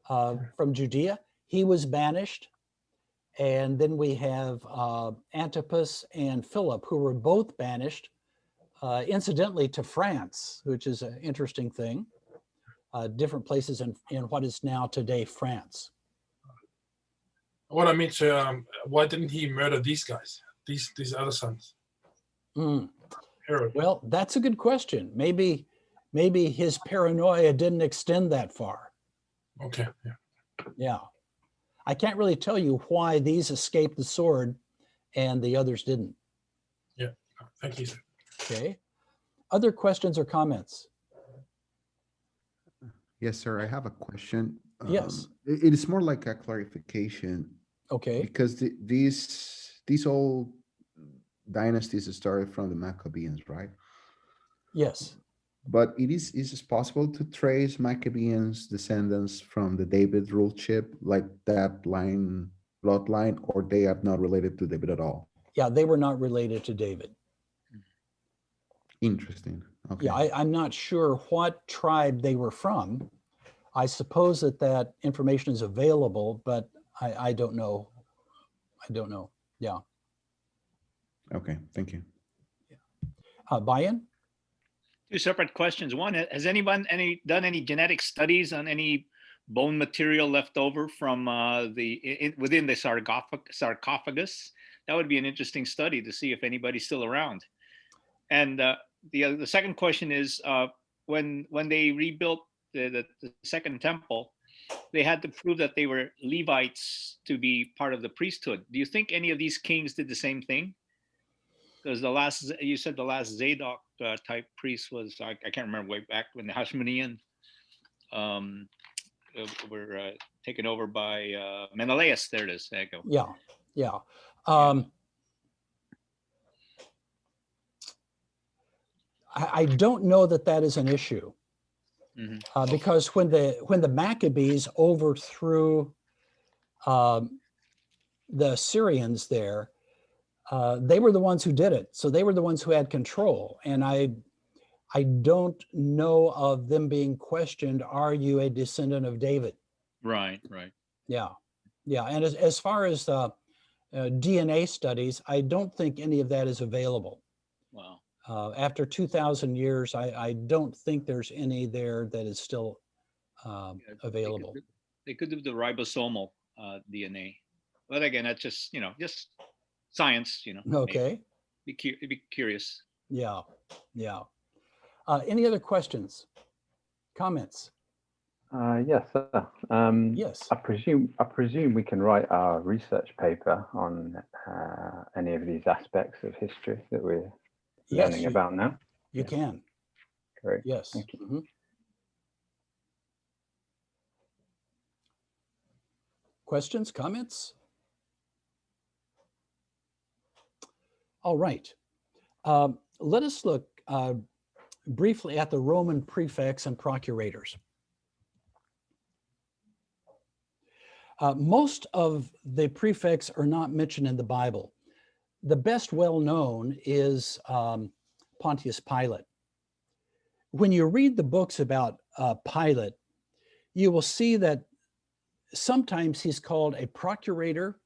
from Judea. He was banished. And then we have Antipas and Philip, who were both banished, incidentally, to France, which is an interesting thing. Different places in what is now today France. What I mean, so why didn't he murder these guys, these other sons? Herod. Well, that's a good question. Maybe his paranoia didn't extend that far. Okay, yeah. Yeah. I can't really tell you why these escaped the sword and the others didn't. Yeah, thank you, sir. Okay. Other questions or comments? Yes, sir. I have a question. Yes. It is more like a clarification Okay. because these old dynasties started from the Maccabees, right? Yes. But is it possible to trace Maccabees descendants from the David ruleship, like that bloodline, or they are not related to David at all? Yeah, they were not related to David. Interesting. Okay. Yeah, I'm not sure what tribe they were from. I suppose that information is available, but I don't know. I don't know. Yeah. Okay. Thank you. Bayan? Two separate questions. One, has anyone done any genetic studies on any bone material left over from within the sarcophagus? That would be an interesting study to see if anybody's still around. And the second question is, when they rebuilt the second temple, they had to prove that they were Levites to be part of the priesthood. Do you think any of these kings did the same thing? Because you said the last Zadok type priest was, I can't remember, way back when the Hashmonean were taken over by Menelaus. There it is. There you go. Yeah. Yeah. I don't know that is an issue. Mm-hmm. Because when the Maccabees overthrew the Syrians there, they were the ones who did it. So they were the ones who had control. And I don't know of them being questioned, are you a descendant of David? Right. Yeah. And as far as DNA studies, I don't think any of that is available. Wow. After 2,000 years, I don't think there's any there that is still available. They could do the ribosomal DNA, but again, that's just just science. Okay. Be curious. Yeah. Any other questions, comments? Yes, sir. Yes. I presume we can write our research paper on any of these aspects of history that we're learning about now. You can. Great. Yes. Thank you. Mm-hmm. Questions, comments? All right. Let us look briefly at the Roman prefects and procurators. Most of the prefects are not mentioned in the Bible. The best well-known is Pontius Pilate. When you read the books about Pilate, you will see that sometimes he's called a procurator,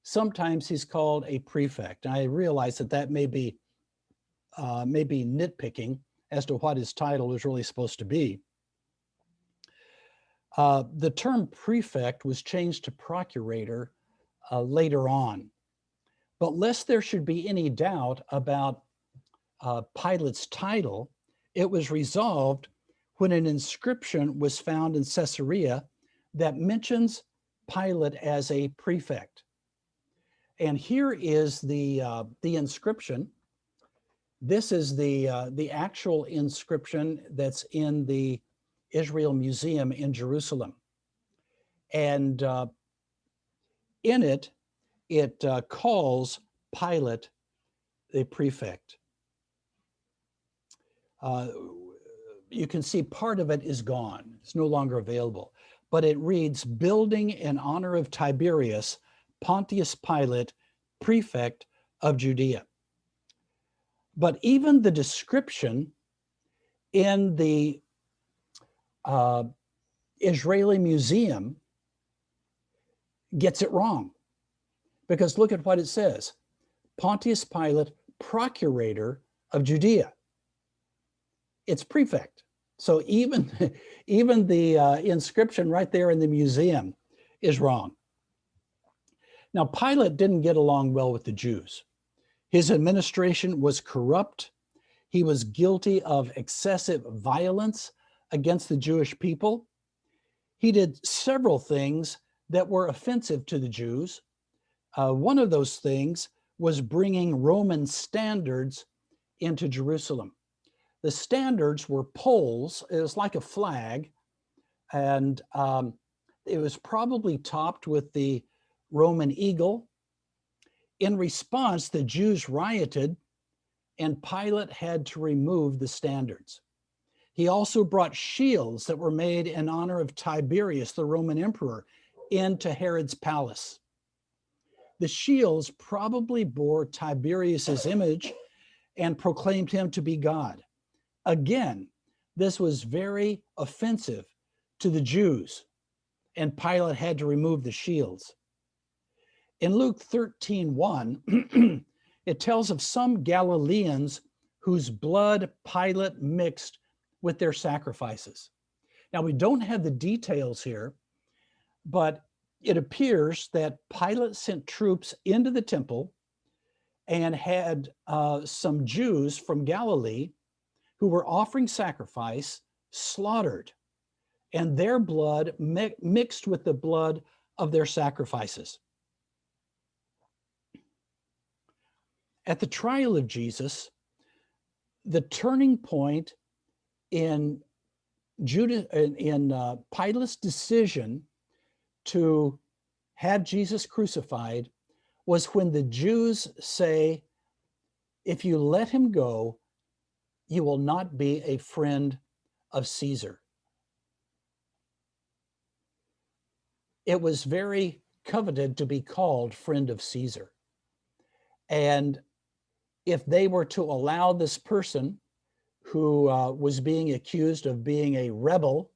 sometimes he's called a prefect. I realize that may be nitpicking as to what his title is really supposed to be. The term prefect was changed to procurator later on. But lest there should be any doubt about Pilate's title, it was resolved when an inscription was found in Caesarea that mentions Pilate as a prefect. And here is the inscription. This is the actual inscription that's in the Israel Museum in Jerusalem. And in it, it calls Pilate the prefect. You can see part of it is gone. It's no longer available. But it reads, building in honor of Tiberius, Pontius Pilate, prefect of Judea. But even the description in the Israeli Museum gets it wrong. Because look at what it says. Pontius Pilate, procurator of Judea. It's prefect. So even the inscription right there in the museum is wrong. Now, Pilate didn't get along well with the Jews. His administration was corrupt. He was guilty of excessive violence against the Jewish people. He did several things that were offensive to the Jews. One of those things was bringing Roman standards into Jerusalem. The standards were poles. It was like a flag, and it was probably topped with the Roman eagle. In response, the Jews rioted, and Pilate had to remove the standards. He also brought shields that were made in honor of Tiberius, the Roman emperor, into Herod's palace. The shields probably bore Tiberius's image and proclaimed him to be God. Again, this was very offensive to the Jews, and Pilate had to remove the shields. In Luke 13:1, it tells of some Galileans whose blood Pilate mixed with their sacrifices. Now, we don't have the details here, but it appears that Pilate sent troops into the temple and had some Jews from Galilee who were offering sacrifice slaughtered, and their blood mixed with the blood of their sacrifices. At the trial of Jesus, the turning point in Pilate's decision to have Jesus crucified was when the Jews say, if you let him go, you will not be a friend of Caesar. It was very coveted to be called friend of Caesar. And if they were to allow this person who was being accused of being a rebel,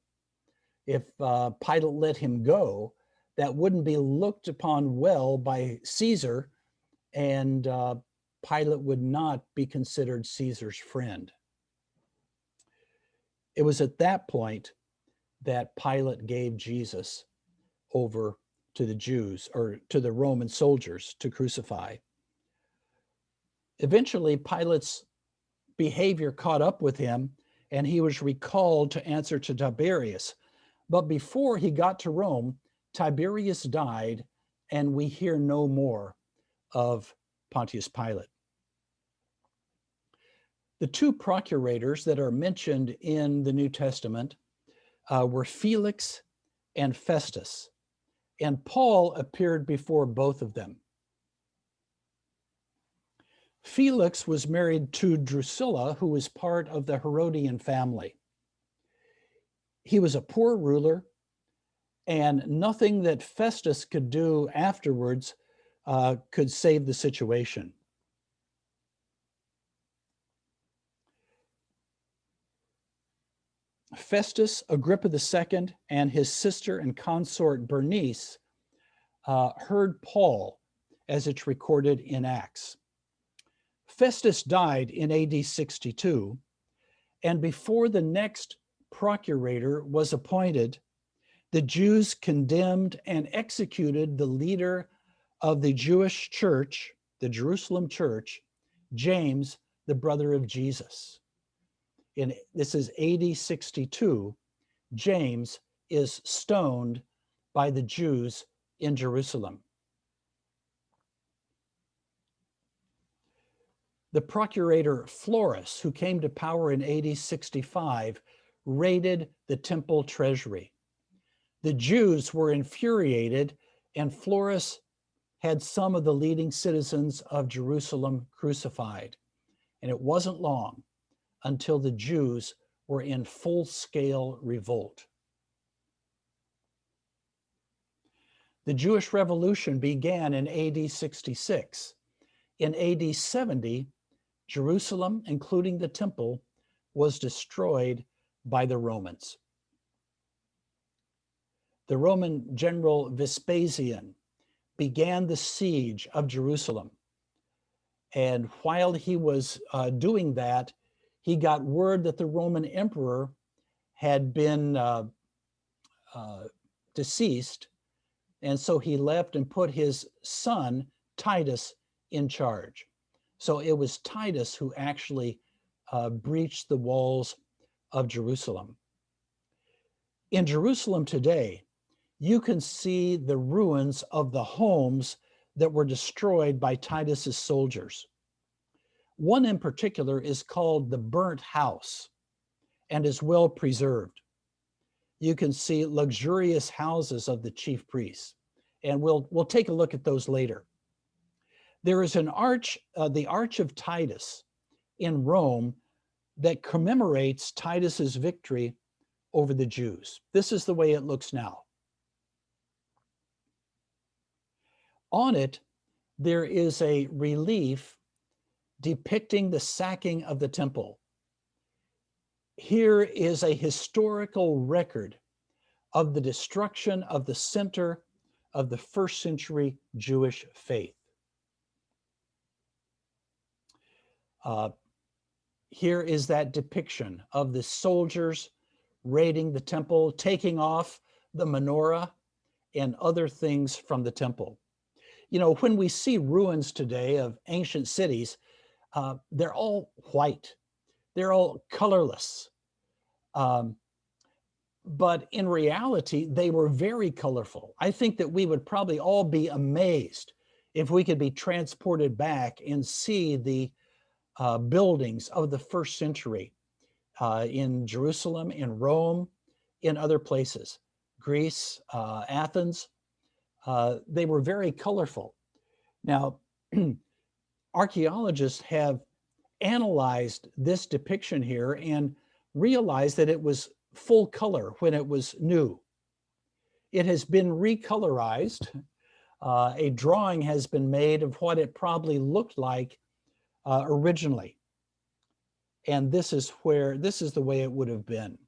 if Pilate let him go, that wouldn't be looked upon well by Caesar, and Pilate would not be considered Caesar's friend. It was at that point that Pilate gave Jesus over to the Jews, or to the Roman soldiers, to crucify. Eventually, Pilate's behavior caught up with him, and he was recalled to answer to Tiberius. But before he got to Rome, Tiberius died, and we hear no more of Pontius Pilate. The two procurators that are mentioned in the New Testament were Felix and Festus, and Paul appeared before both of them. Felix was married to Drusilla, who was part of the Herodian family. He was a poor ruler, and nothing that Festus could do afterwards could save the situation. Festus, Agrippa II, and his sister and consort Bernice heard Paul, as it's recorded in Acts. Festus died in AD 62, and before the next procurator was appointed, the Jews condemned and executed the leader of the Jewish church, the Jerusalem church, James, the brother of Jesus. This is AD 62. James is stoned by the Jews in Jerusalem. The procurator Florus, who came to power in AD 65, raided the temple treasury. The Jews were infuriated, and Florus had some of the leading citizens of Jerusalem crucified. And it wasn't long until the Jews were in full-scale revolt. The Jewish Revolution began in AD 66. In AD 70, Jerusalem, including the temple, was destroyed by the Romans. The Roman general Vespasian began the siege of Jerusalem. And while he was doing that, he got word that the Roman emperor had been deceased. And so he left and put his son, Titus, in charge. So it was Titus who actually breached the walls of Jerusalem. In Jerusalem today, you can see the ruins of the homes that were destroyed by Titus's soldiers. One in particular is called the Burnt House and is well preserved. You can see luxurious houses of the chief priests, and we'll take a look at those later. There is an arch, the Arch of Titus in Rome, that commemorates Titus's victory over the Jews. This is the way it looks now. On it, there is a relief depicting the sacking of the temple. Here is a historical record of the destruction of the center of the first century Jewish faith. Here is that depiction of the soldiers raiding the temple, taking off the menorah and other things from the temple. You know, when we see ruins today of ancient cities, they're all white. They're all colorless. But in reality, they were very colorful. I think that we would probably all be amazed if we could be transported back and see the buildings of the first century in Jerusalem, in Rome, in other places, Greece, Athens. They were very colorful. Now, archaeologists have analyzed this depiction here and realized that it was full color when it was new. It has been recolorized. A drawing has been made of what it probably looked like originally. And this is the way it would have been.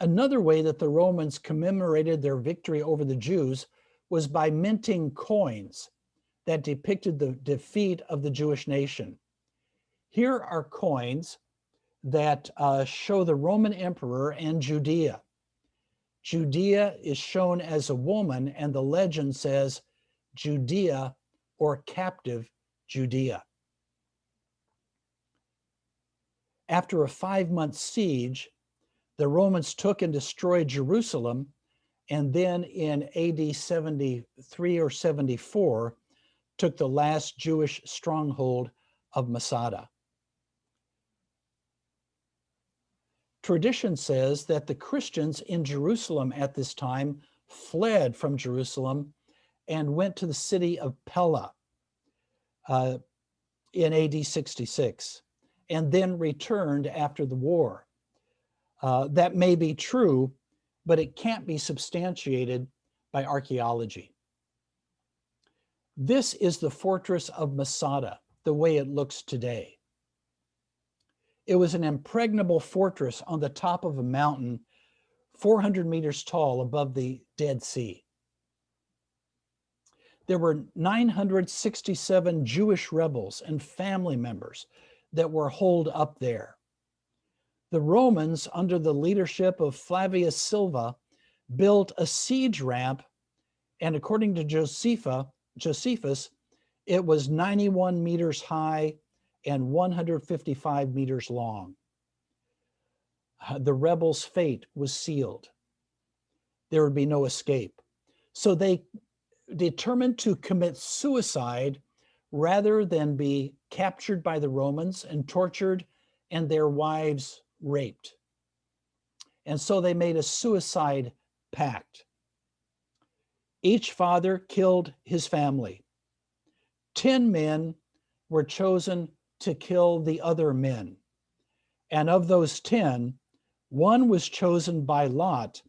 Another way that the Romans commemorated their victory over the Jews was by minting coins that depicted the defeat of the Jewish nation. Here are coins that show the Roman emperor and Judea. Judea is shown as a woman, and the legend says Judea, or captive Judea. After a 5-month siege, the Romans took and destroyed Jerusalem, and then in AD 73 or 74, took the last Jewish stronghold of Masada. Tradition says that the Christians in Jerusalem at this time fled from Jerusalem and went to the city of Pella in AD 66, and then returned after the war. That may be true, but it can't be substantiated by archaeology. This is the fortress of Masada, the way it looks today. It was an impregnable fortress on the top of a mountain 400 meters tall above the Dead Sea. There were 967 Jewish rebels and family members that were holed up there. The Romans, under the leadership of Flavius Silva, built a siege ramp, and according to Josephus, it was 91 meters high and 155 meters long. The rebels' fate was sealed. There would be no escape. So they determined to commit suicide rather than be captured by the Romans and tortured and their wives raped. And so they made a suicide pact. Each father killed his family. 10 men were chosen to kill the other men. And of those 10, one was chosen by Lot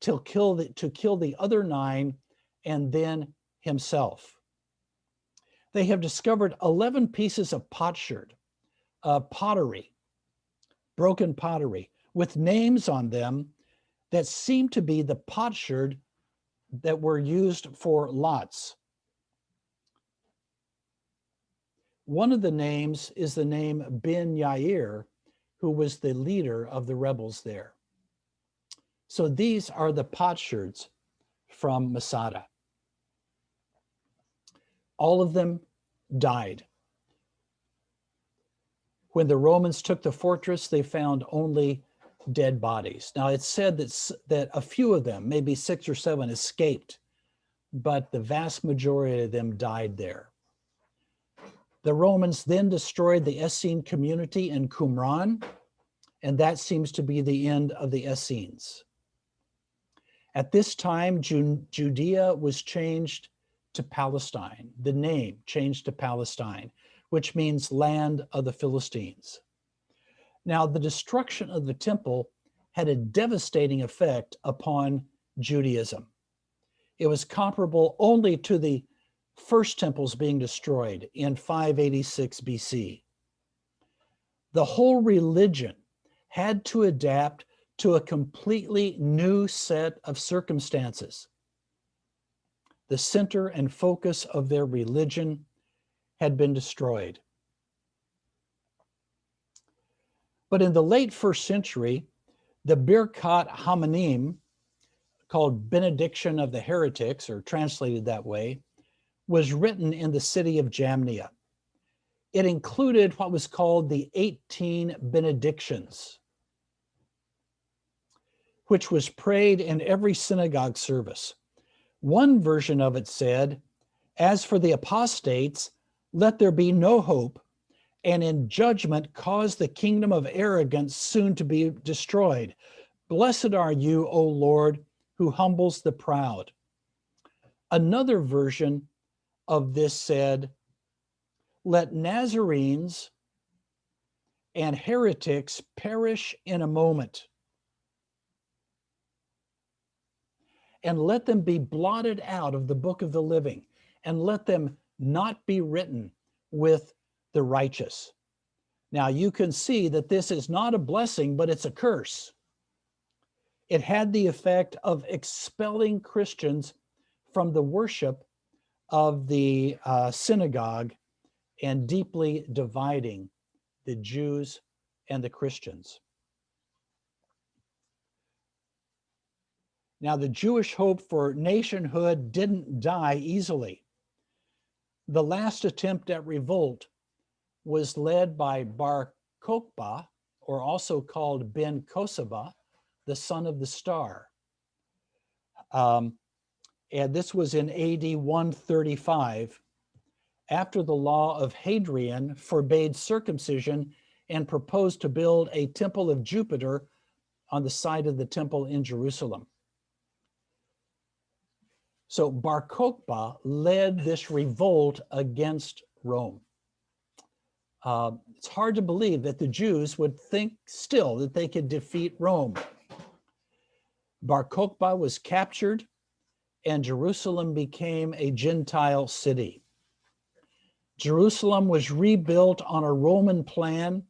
to kill the other 9 and then himself. They have discovered 11 pieces of pottery, broken pottery, with names on them that seem to be the potsherd that were used for lots. One of the names is the name Ben Yair, who was the leader of the rebels there. So these are the potsherds from Masada. All of them died. When the Romans took the fortress, they found only dead bodies. Now it's said that a few of them, maybe 6 or 7, escaped, but the vast majority of them died there. The Romans then destroyed the Essene community in Qumran, and that seems to be the end of the Essenes. At this time, Judea was changed to Palestine. The name changed to Palestine, which means land of the Philistines. Now, the destruction of the temple had a devastating effect upon Judaism. It was comparable only to the first temples being destroyed in 586 BC. The whole religion had to adapt to a completely new set of circumstances. The center and focus of their religion had been destroyed. But in the late 1st century, the Birkat Hamanim, called Benediction of the Heretics, or translated that way, was written in the city of Jamnia. It included what was called the 18 benedictions, which was prayed in every synagogue service. One version of it said, "As for the apostates, let there be no hope, and in judgment cause the kingdom of arrogance soon to be destroyed. Blessed are you, O Lord, who humbles the proud." Another version of this said, "Let Nazarenes and heretics perish in a moment, and let them be blotted out of the book of the living, and let them not be written with the righteous." Now you can see that this is not a blessing, but it's a curse. It had the effect of expelling Christians from the worship of the synagogue and deeply dividing the Jews and the Christians. Now, the Jewish hope for nationhood didn't die easily. The last attempt at revolt was led by Bar Kokhba, or also called Ben Kosaba, the son of the star. And this was in AD 135, after the law of Hadrian forbade circumcision and proposed to build a temple of Jupiter on the site of the temple in Jerusalem. So Bar Kokhba led this revolt against Rome. It's hard to believe that the Jews would think still that they could defeat Rome. Bar Kokhba was captured, and Jerusalem became a Gentile city. Jerusalem was rebuilt on a Roman plan,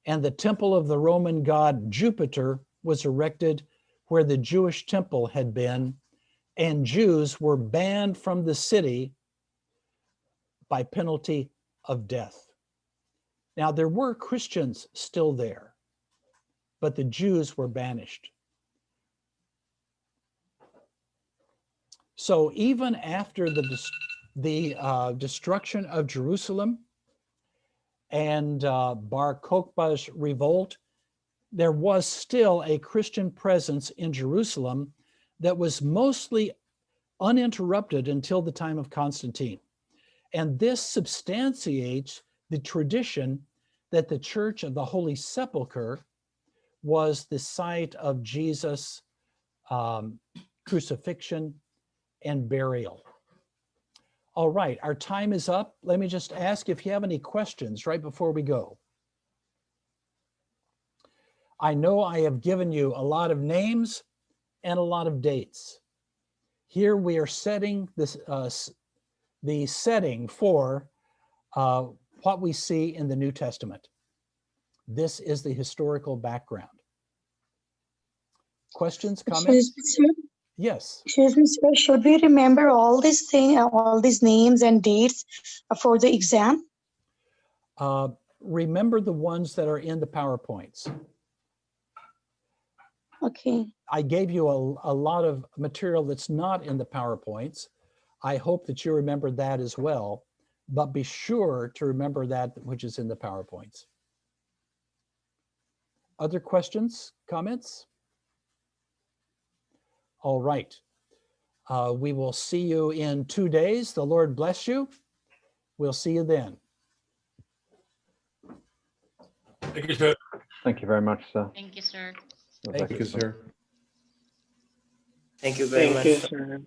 and the temple of the Roman god Jupiter was erected where the Jewish temple had been, and Jews were banned from the city by penalty of death. Now, there were Christians still there, but the Jews were banished. So even after the destruction of Jerusalem and Bar Kokhba's revolt, there was still a Christian presence in Jerusalem that was mostly uninterrupted until the time of Constantine. And this substantiates the tradition that the Church of the Holy Sepulchre was the site of Jesus' crucifixion and burial. All right, our time is up. Let me just ask if you have any questions right before we go. I know I have given you a lot of names and a lot of dates. Here we are setting this, the setting for what we see in the New Testament. This is the historical background. Questions, comments? Excuse me, sir. Yes. Excuse me, sir. Should we remember all these things, all these names and dates for the exam? Remember the ones that are in the PowerPoints. Okay. I gave you a lot of material that's not in the PowerPoints. I hope that you remember that as well, but be sure to remember that which is in the PowerPoints. Other questions, comments? All right. We will see you in 2 days. The Lord bless you. We'll see you then. Thank you, sir. Thank you very much, sir. Thank you, sir. Thank you, sir. Thank you very much. sir.